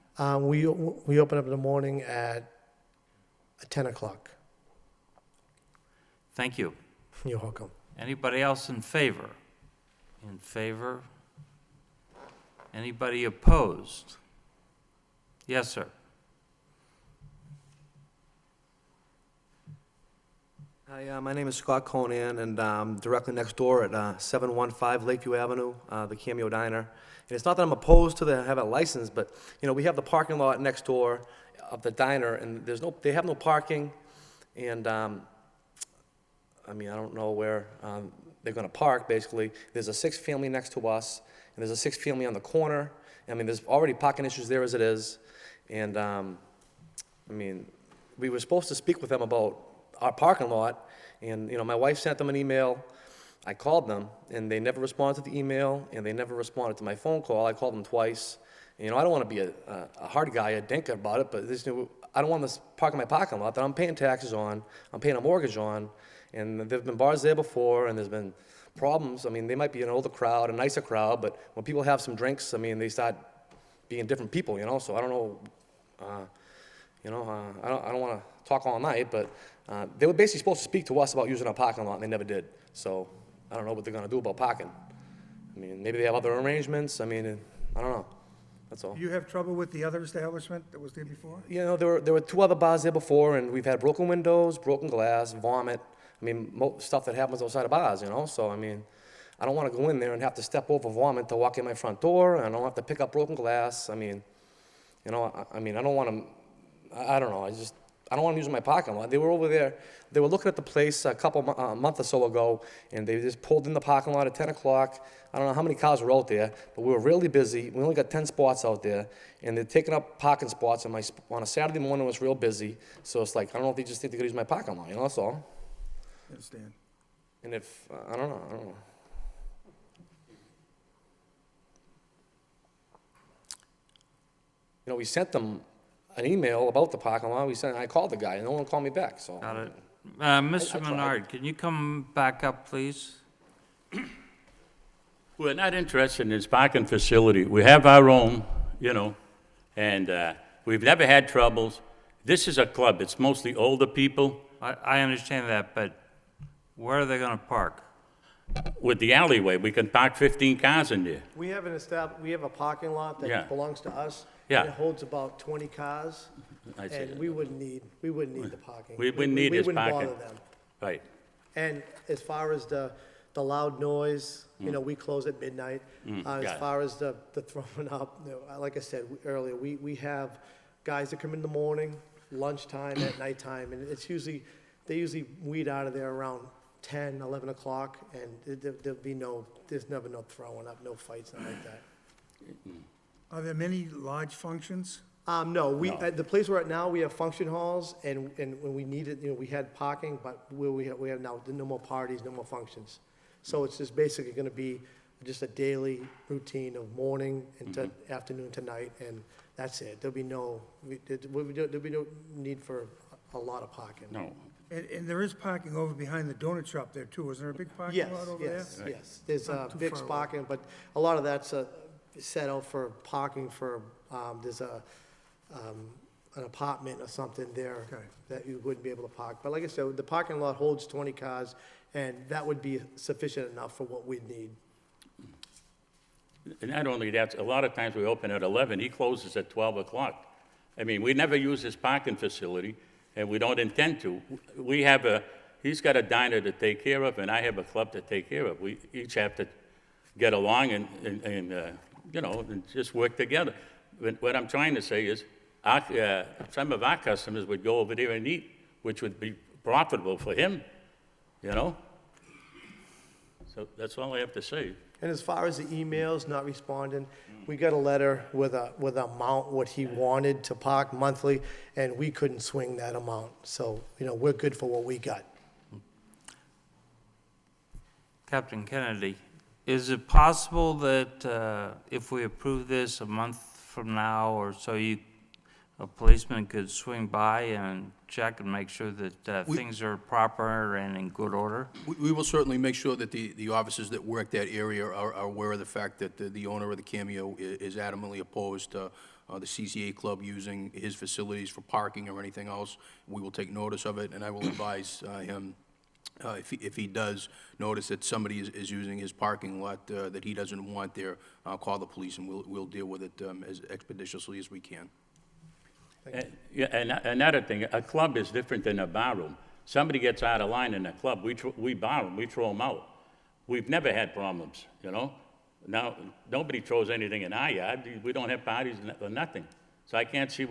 We open up in the morning at 10 o'clock. Thank you. You're welcome. Anybody else in favor? In favor? Anybody opposed? Yes, sir. Hi, my name is Scott Conan, and I'm directly next door at 715 Lakeview Avenue, the Cameo Diner. And it's not that I'm opposed to have a license, but, you know, we have the parking lot next door of the diner, and they have no parking, and, I mean, I don't know where they're gonna park, basically. There's a 6-family next to us, and there's a 6-family on the corner. I mean, there's already parking issues there as it is, and, I mean, we were supposed to speak with them about our parking lot, and, you know, my wife sent them an email. I called them, and they never responded to the email, and they never responded to my phone call. I called them twice. And, you know, I don't want to be a hard guy, a dinker about it, but I don't want this park in my parking lot that I'm paying taxes on, I'm paying a mortgage on, and there've been bars there before, and there's been problems. I mean, they might be an older crowd, a nicer crowd, but when people have some drinks, I mean, they start being different people, you know, so I don't know, I don't want to talk all night, but they were basically supposed to speak to us about using our parking lot, and they never did. So I don't know what they're going to do about parking. I mean, maybe they have other arrangements. I mean, I don't know. That's all. Do you have trouble with the other establishment that was there before? You know, there were 2 other bars there before, and we've had broken windows, broken glass, vomit. I mean, stuff that happens outside of bars, you know? So, I mean, I don't want to go in there and have to step over vomit to walk in my front door, and I don't have to pick up broken glass. I mean, you know, I mean, I don't want to, I don't know, I don't want to use my parking lot. They were over there, they were looking at the place a month or so ago, and they just pulled in the parking lot at 10 o'clock. I don't know how many cars were out there, but we were really busy. We only got 10 spots out there, and they're taking up parking spots, and on a Saturday morning it was real busy. So it's like, I don't know if they just think they could use my parking lot, you know, that's all. I understand. And if, I don't know. You know, we sent them an email about the parking lot. I called the guy, and no one called me back, so. Got it. Mr. I tried. Menard, can you come back up, please? We're not interested in this parking facility. We have our own, you know, and we've never had troubles. This is a club. It's mostly older people. I understand that, but Where are they gonna park? With the alleyway, we can park 15 cars in there. We have we have a parking lot Yeah. that belongs to us. Yeah. And it holds about 20 cars. I see. And we wouldn't need the parking. We wouldn't need his wouldn't parking. bother them. Right. And as far as the loud noise, you know, we close at midnight. got As it. far as the throwing up, you know, like I said earlier, we have guys that come in the morning, lunchtime, at nighttime, and they usually weed out of there around 10, 11 o'clock, and there's never no throwing up, no fights, nothing like that. Are there many large functions? No, at the place we're at now, we have function halls, and when we needed, you know, we had parking, but we have now no more parties, no more functions. So it's just basically gonna be just a daily routine of morning into afternoon to night, and that's it. There'll be no need for a lot of parking. No. And there is parking over behind the donut shop there too. Is there a big parking Yes, lot over there? yes. There's Not too big far away. parking, but a lot of that's set out for parking for, there's an apartment or something there Okay. that you wouldn't be able to park. But like I said, the parking lot holds 20 cars, and that would be sufficient enough for what we'd need. And not only that, a lot of times we open at 11, he closes at 12 o'clock. I mean, we never use his parking facility, and we don't intend to. He's got a diner to take care of, and I have a club to take care of. We each have to get along and you know, and just work together. But what I'm trying to say is, some of our customers would go over there and eat, which would be profitable for him, you know? So that's all I have to say. And as far as the emails not responding, we got a letter with a amount, what he wanted to park monthly, and we couldn't swing that amount. So, you know, we're good for what we got. Captain Kennedy, is it possible that if we approve this a month from now or so, a policeman could swing by and check and make sure that things are proper and in good order? We will certainly make sure that the officers that work that area are aware of the fact that the owner of the Cameo is adamantly opposed to the CCA Club using his facilities for parking or anything else. We will take notice of it, and I will advise him, if he does notice that somebody is using his parking lot that he doesn't want there, call the police, and we'll deal with it as expeditiously as we can. Yeah, and another thing, a club is different than a barroom. Somebody gets out of line in a club, we bar them, we throw them out. We've never had problems, you know? Now, nobody throws anything in our yard. We don't have parties or nothing. So I can't see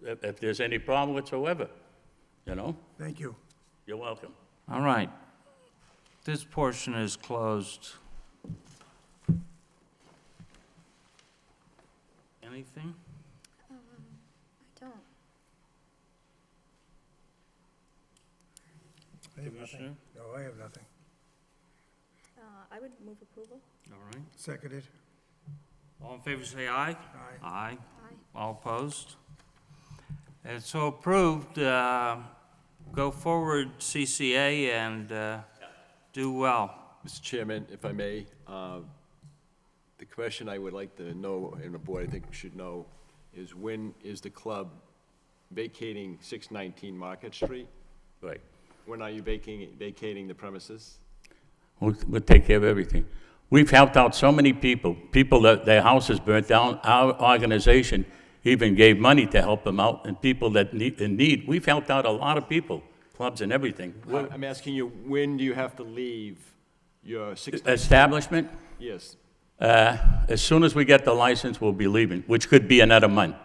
if there's any problem whatsoever, you know? Thank you. You're welcome. All right. This portion is closed. Anything? I don't. I have Commissioner? nothing. No, I have nothing. I would move approval. All right. Seconded. All in favor, say aye. Aye. Aye. All opposed? And so approved. Go forward, CCA, and do well. Mr. Chairman, if I may, the question I would like to know, and the board I think should know, is when is the club vacating 619 Market Street? Right. When are you vacating the premises? We'll take care of everything. We've helped out so many people that their houses burnt down. Our organization even gave money to help them out, and people that in need. We've helped out a lot of people, clubs and everything. I'm asking you, when do you have to leave your 619? Establishment? Yes. As soon as we get the license, we'll be leaving, which could be another month,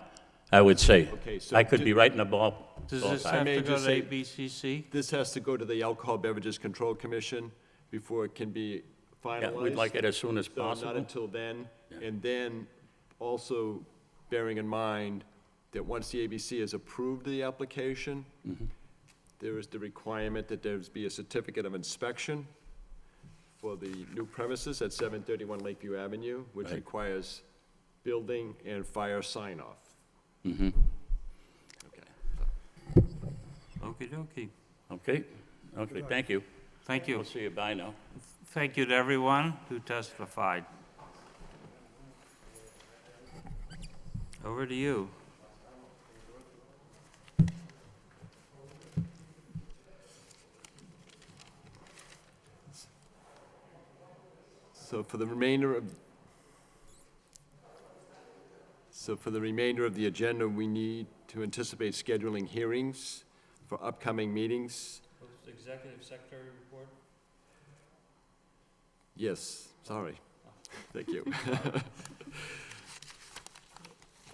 I would say. Okay, so I could be right in the ball. Does this have to go to ABCC? This has to go to the Alcohol Beverages Control Commission before it can be finalized. Yeah, we'd like it as soon as So possible. not until then. And then also bearing in mind that once the ABC has approved the application, there is the requirement that there be a certificate of inspection for the new premises at 731 Lakeview Avenue, which Right. requires building and fire sign-off. Okey dokey. Okay, thank you. Thank you. We'll see you, bye now. Thank you to everyone who testified. Over to you. So for the remainder of the agenda, we need to anticipate scheduling hearings for upcoming meetings. Executive Secretary report? Yes, sorry. Thank you.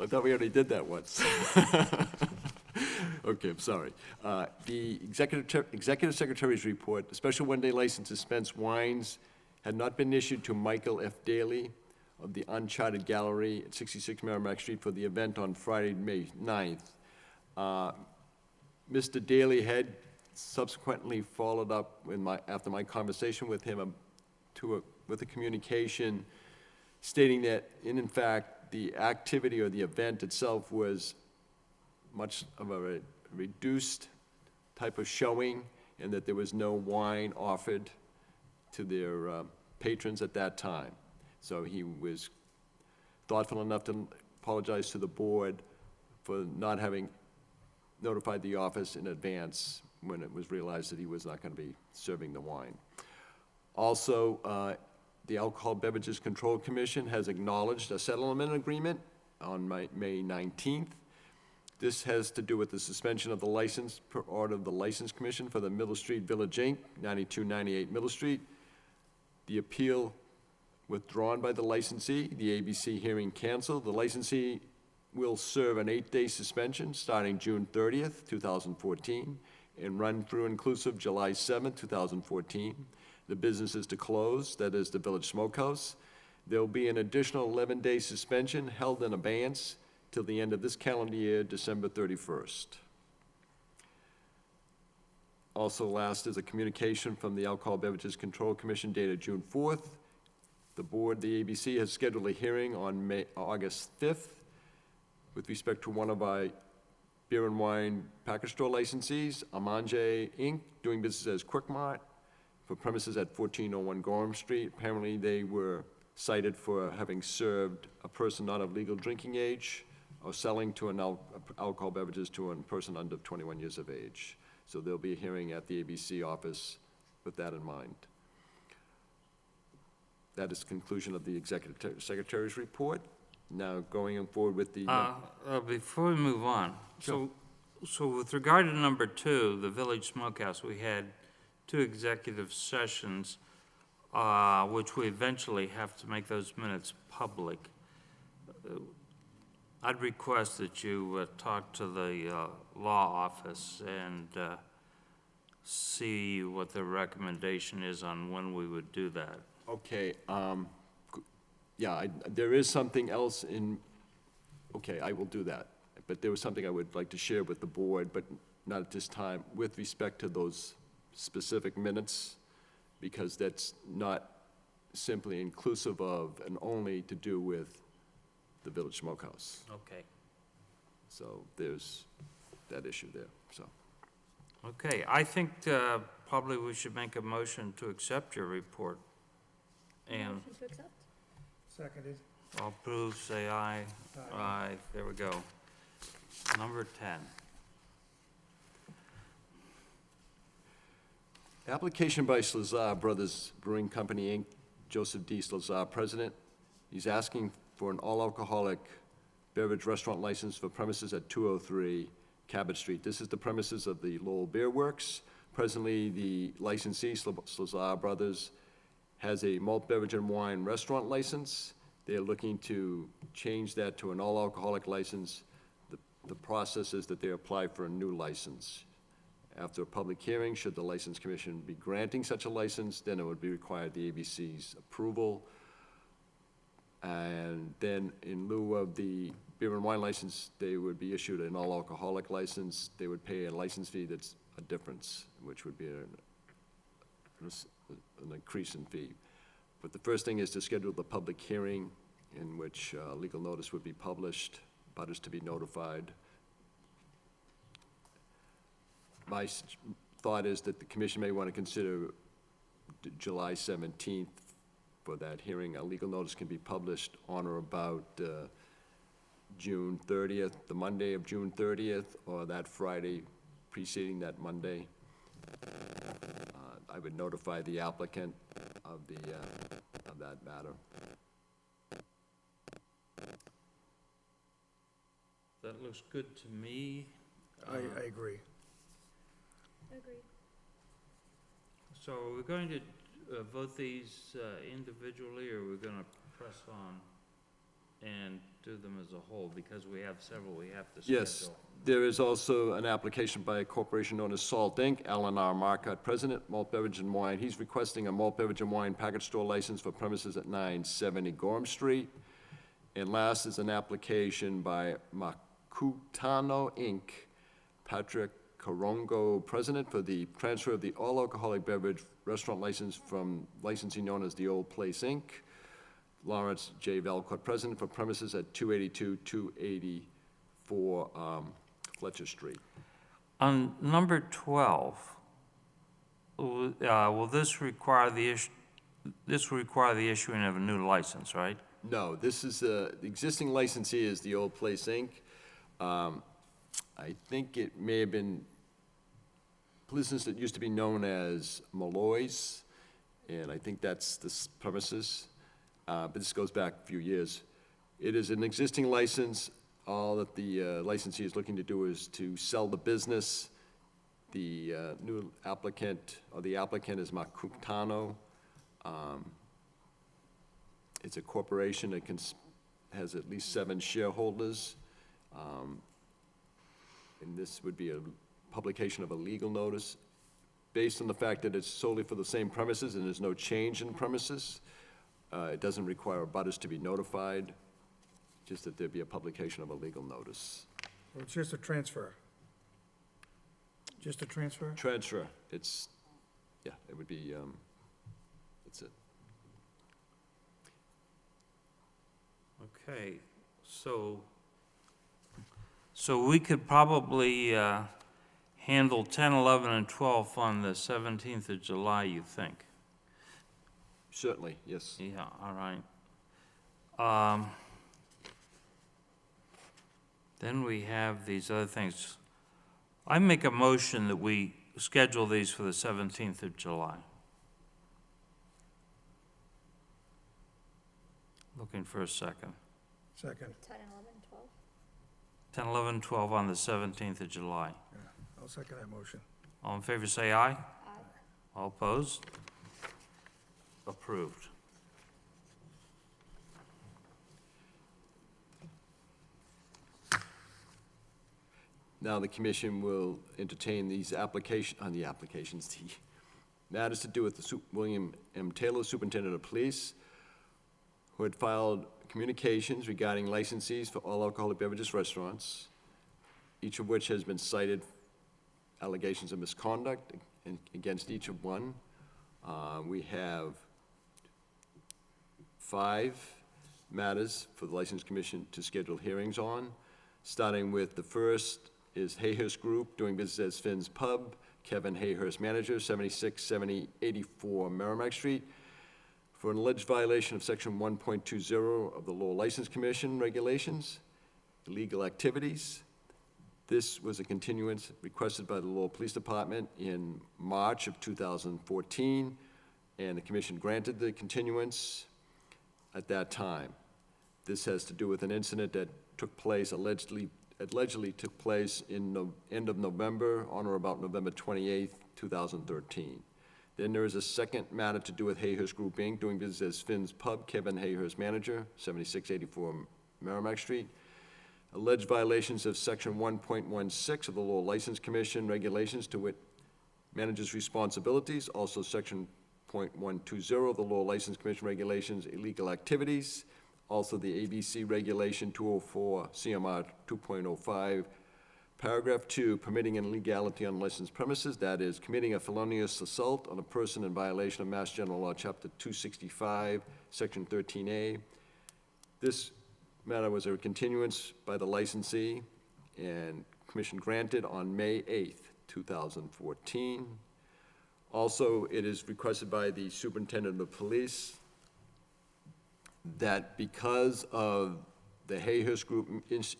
I thought we already did that once. Okay, I'm sorry. The Executive Secretary's report, the special one-day license to dispense wines had not been issued to Michael F. Daly of the Uncharted Gallery at 66 Merrimack Street for the event on Friday, May 9th. Mr. Daly had subsequently followed up after my conversation with him with a communication stating that, in fact, the activity or the event itself was much of a reduced type of showing, and that there was no wine offered to their patrons at that time. So he was thoughtful enough to apologize to the board for not having notified the office in advance when it was realized that he was not going to be serving the wine. Also, the Alcohol Beverages Control Commission has acknowledged a settlement agreement on May 19th. This has to do with the suspension of the license per order of the License Commission for the Middle Street Village Inc., 9298 Middle Street. The appeal withdrawn by the licensee, the ABC hearing canceled. The licensee will serve an 8-day suspension starting June 30th, 2014, and run through inclusive July 7th, 2014. The business is to close, that is the Village Smokehouse. There will be an additional 11-day suspension held in abeyance till the end of this calendar year, December 31st. Also last is a communication from the Alcohol Beverages Control Commission dated June 4th. The board, the ABC, has scheduled a hearing on August 5th with respect to one of our beer and wine package store licensees, Amanje Inc., doing business as Quick Mart, for premises at 1401 Gorham Street. Apparently, they were cited for having served a person not of legal drinking age or selling to alcohol beverages to a person under 21 years of age. So there'll be a hearing at the ABC office with that in mind. That is the conclusion of the Executive Secretary's report. Now, going forward with the... Before we move on, Sure. so with regard to number 2, the Village Smokehouse, we had 2 executive sessions, which we eventually have to make those minutes public. I'd request that you talk to the law office and see what the recommendation is on when we would do that. Okay, yeah, there is something else okay, I will do that. But there was something I would like to share with the board, but not at this time, with respect to those specific minutes, because that's not simply inclusive of and only to do with the Village Smokehouse. Okay. So there's that issue there, so. Okay, I think probably we should make a motion to accept your report. And Motion to accept? Seconded. all approve, say aye. Aye, there we go. Number 10. Application by Slazar Brothers Brewing Company, Inc., Joseph D. Slazar, President. He's asking for an all-alcoholic beverage restaurant license for premises at 203 Cabot Street. This is the premises of the Lowell Beer Works. Presently, the licensee, Slazar Brothers, has a malt beverage and wine restaurant license. They're looking to change that to an all-alcoholic license. The process is that they apply for a new license. After a public hearing, should the License Commission be granting such a license, then it would be required the ABC's approval. And then in lieu of the beer and wine license, they would be issued an all-alcoholic license. They would pay a license fee that's a difference, which would be an increase in fee. But the first thing is to schedule the public hearing in which legal notice would be published, butters to be notified. My thought is that the commission may want to consider July 17th for that hearing. A legal notice can be published on or about June 30th, the Monday of June 30th, or that Friday preceding that Monday. I would notify the applicant of of that matter. That looks good to me. I agree. Agreed. So are we going to vote these individually, or we're going to press on and do them as a whole? Because we have several we have to schedule. Yes, there is also an application by a corporation known as Salt Inc., Alan R. Marcotte, President, Malt Beverage and Wine. He's requesting a malt beverage and wine package store license for premises at 970 Gorham Street. And last is an application by Makutano Inc., Patrick Corongo, President, for the transfer of the all-alcoholic beverage restaurant license from licensee known as The Old Place Inc., Lawrence J. Valcourt, President, for premises at 282-284 Fletcher Street. On number 12, will this require the issuing of a new license, right? No, this is, the existing licensee is The Old Place Inc. I think it may have been business that used to be known as Malloy's, and I think that's the premises, but this goes back a few years. It is an existing license. All that the licensee is looking to do is to sell the business. The new applicant, or the applicant, is Makutano. It's a corporation that has at least 7 shareholders. And this would be a publication of a legal notice. Based on the fact that it's solely for the same premises and there's no change in premises, it doesn't require abutters to be notified, just that there be a publication of a legal notice. So it's just a transfer? Just a transfer? Transfer, it's, yeah, it would be, that's it. Okay, so we could probably handle 10, 11, and 12 on the 17th of July, you think? Certainly, yes. Yeah, all right. Then we have these other things. I make a motion that we schedule these for the 17th of July. Looking for a second. Second. 10, 11, 12. 10, 11, 12 on the 17th of July. Yeah, I'll second that motion. All in favor, say aye. Aye. All opposed? Approved. Now the commission will entertain these the matters to do with the William M. Taylor, Superintendent of Police, who had filed communications regarding licensees for all alcoholic beverages restaurants, each of which has been cited allegations of misconduct against each of one. We have 5 matters for the License Commission to schedule hearings on, starting with the first is Hayhurst Group, doing business as Finn's Pub, Kevin Hayhurst, manager, 767084 Merrimack Street, for an alleged violation of Section 1.20 of the Lowell License Commission regulations, illegal activities. This was a continuance requested by the Lowell Police Department in March of 2014, and the commission granted the continuance at that time. This has to do with an incident that took place, allegedly took place in the end of November, on or about November 28th, 2013. Then there is a second matter to do with Hayhurst Group, Inc., doing business as Finn's Pub, Kevin Hayhurst, manager, 7684 Merrimack Street. Alleged violations of Section 1.16 of the Lowell License Commission regulations, to wit, manager's responsibilities, also Section .120 of the Lowell License Commission regulations, illegal activities, also the ABC Regulation 204 CMR 2.05, Paragraph 2, permitting an illegality on licensed premises, that is, committing a felonious assault on a person in violation of Mass General Law, Chapter 265, Section 13A. This matter was a continuance by the licensee, and commission granted on May 8th, 2014. Also, it is requested by the superintendent of police that because of the Hayhurst Group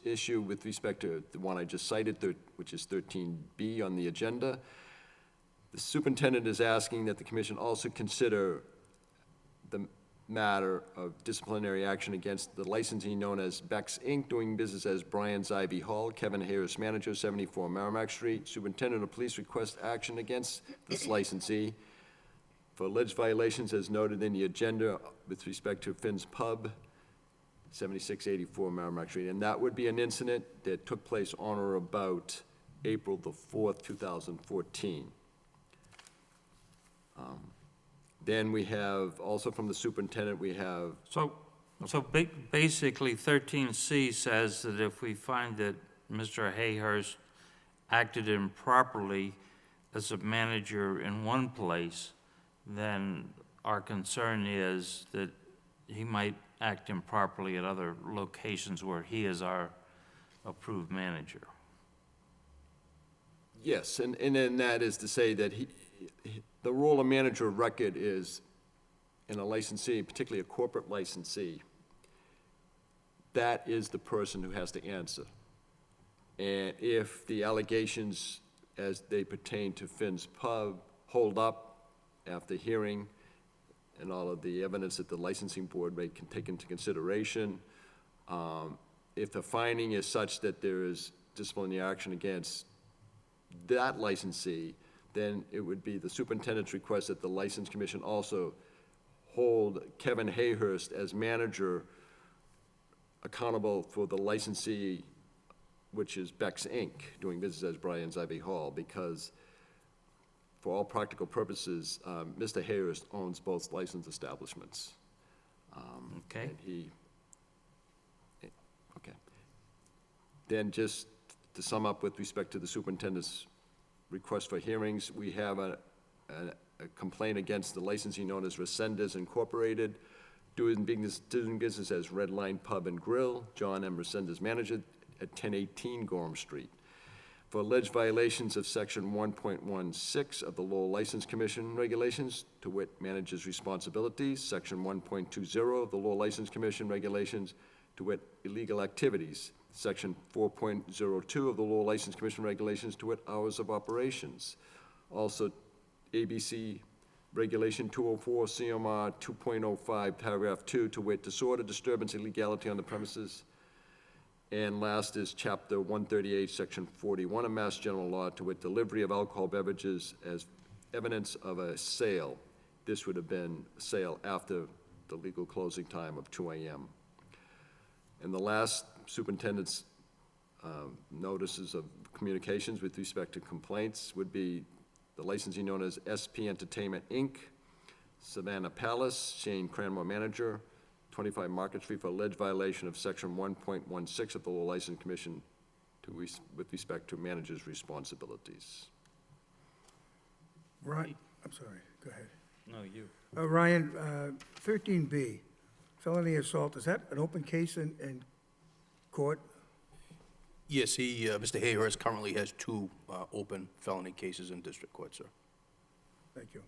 issue with respect to the one I just cited, which is 13B on the agenda, the superintendent is asking that the commission also consider the matter of disciplinary action against the licensee known as Bex Inc., doing business as Brian's Ivy Hall, Kevin Harris, manager, 74 Merrimack Street. Superintendent of Police requests action against this licensee for alleged violations as noted in the agenda with respect to Finn's Pub, 7684 Merrimack Street. And that would be an incident that took place on or about April the 4th, 2014. Then we have, also from the superintendent, we have, So basically, 13C says that if we find that Mr. Hayhurst acted improperly as a manager in one place, then our concern is that he might act improperly at other locations where he is our approved manager. yes, and then that is to say that the role of manager of record is, in a licensee, particularly a corporate licensee, that is the person who has to answer. And if the allegations as they pertain to Finn's Pub hold up after hearing and all of the evidence that the licensing board may take into consideration, if the finding is such that there is disciplinary action against that licensee, then it would be the superintendent's request that the License Commission also hold Kevin Hayhurst as manager accountable for the licensee, which is Bex Inc., doing business as Brian's Ivy Hall, because for all practical purposes, Mr. Hayhurst owns both licensed establishments. Okay. And okay. Then just to sum up with respect to the superintendent's request for hearings, we have a complaint against the licensee known as Resendez Incorporated, doing business as Red Line Pub and Grill, John M. Resendez, manager, at 1018 Gorham Street, for alleged violations of Section 1.16 of the Lowell License Commission regulations, to wit, manager's responsibilities, Section 1.20 of the Lowell License Commission regulations, to wit, illegal activities, Section 4.02 of the Lowell License Commission regulations, to wit, hours of operations. Also, ABC Regulation 204, CMR 2.05, Paragraph 2, to wit, disorder, disturbance, illegality on the premises. And last is Chapter 138, Section 41 of Mass General Law, to wit, delivery of alcohol beverages as evidence of a sale. This would have been a sale after the legal closing time of 2 a.m. And the last superintendent's notices of communications with respect to complaints would be the licensee known as SP Entertainment, Inc., Savannah Palace, Shane Cranmore, manager, 25 Market Street, for alleged violation of Section 1.16 of the Lowell License Commission with respect to manager's responsibilities. Right, I'm sorry, go ahead. No, you. Ryan, 13B, felony assault, is that an open case in court? Yes, Mr. Hayhurst currently has 2 open felony cases in district court, sir. Thank you.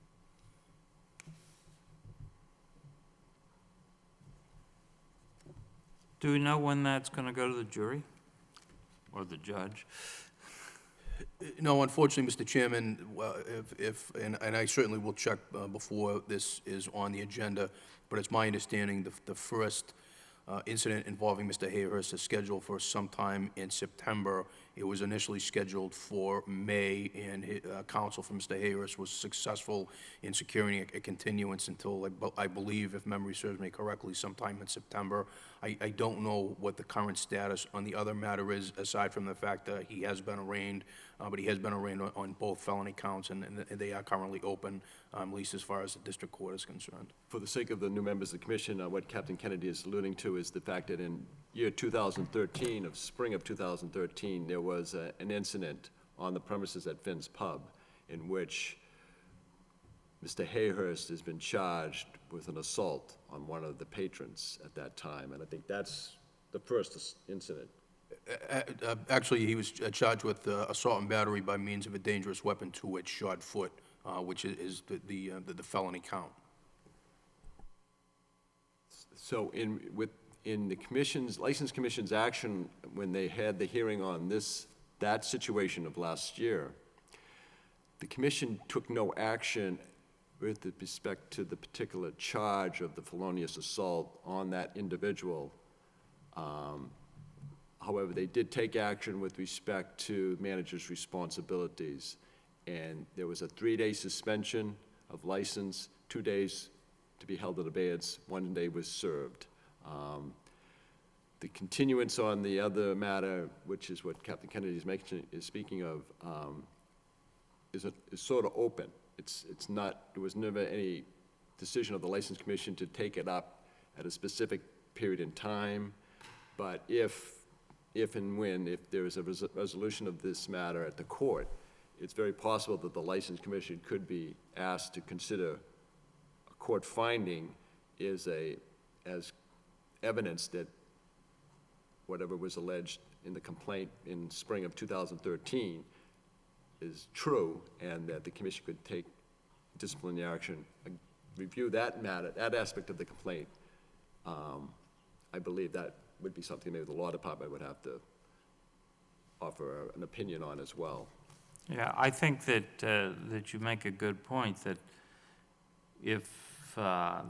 Do we know when that's going to go to the jury or the judge? No, unfortunately, Mr. Chairman, and I certainly will check before this is on the agenda, but it's my understanding the first incident involving Mr. Hayhurst is scheduled for sometime in September. It was initially scheduled for May, and counsel for Mr. Hayhurst was successful in securing a continuance until, I believe, if memory serves me correctly, sometime in September. I don't know what the current status on the other matter is, aside from the fact that he has been arraigned, but he has been arraigned on both felony counts, and they are currently open, at least as far as the district court is concerned. For the sake of the new members of the commission, what Captain Kennedy is alluding to is the fact that in year 2013, spring of 2013, there was an incident on the premises at Finn's Pub in which Mr. Hayhurst has been charged with an assault on one of the patrons at that time, and I think that's the first incident. Actually, he was charged with assault and battery by means of a dangerous weapon to its shod foot, which is the felony count. So in the commission's, License Commission's action, when they had the hearing on that situation of last year, the commission took no action with respect to the particular charge of the felonious assault on that individual. However, they did take action with respect to manager's responsibilities, and there was a 3-day suspension of license, 2 days to be held in abeyance, 1 day was served. The continuance on the other matter, which is what Captain Kennedy is speaking of, is sort of open. It's not, there was never any decision of the License Commission to take it up at a specific period in time, but if and when, if there is a resolution of this matter at the court, it's very possible that the License Commission could be asked to consider a court finding as evidence that whatever was alleged in the complaint in spring of 2013 is true, and that the commission could take disciplinary action, review that matter, that aspect of the complaint. I believe that would be something maybe the law department would have to offer an opinion on as well. Yeah, I think that you make a good point, that if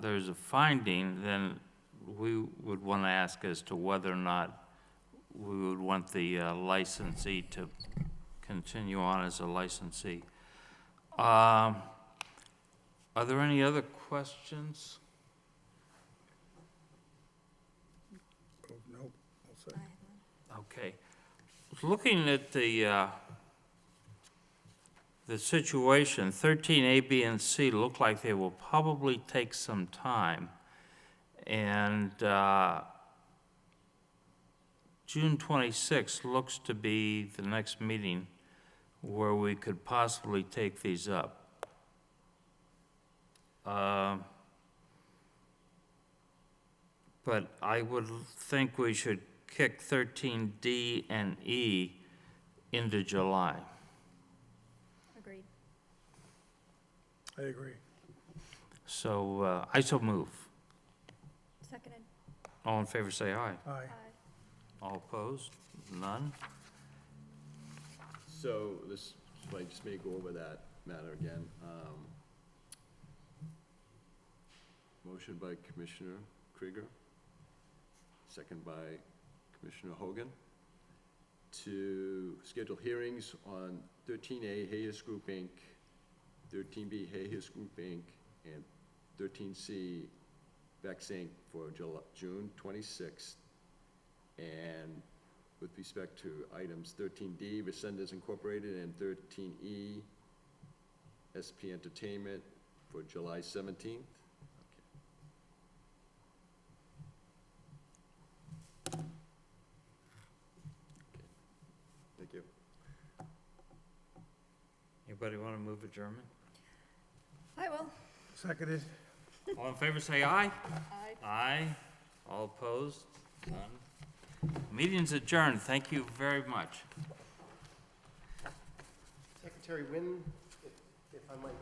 there's a finding, then we would want to ask as to whether or not we would want the licensee to continue on as a licensee. Are there any other questions? Nope, all set. Okay. Looking at the situation, 13A, B, and C look like they will probably take some time. And June 26th looks to be the next meeting where we could possibly take these up. But I would think we should kick 13D and E into July. Agreed. I agree. So I so move. Seconded. All in favor, say aye. Aye. All opposed? None? So this, I just may go over that matter again. Motion by Commissioner Krieger, second by Commissioner Hogan, to schedule hearings on 13A Hayes Group, Inc., 13B Hayes Group, Inc., and 13C Vex, Inc. for June 26th. And with respect to items 13D, Resendez Incorporated, and 13E, SP Entertainment, for July 17th. Thank you. Anybody want to move adjournment? I will. Seconded. All in favor, say aye. Aye. Aye. All opposed? None. Meeting's adjourned. Thank you very much. Secretary Wynn, if I might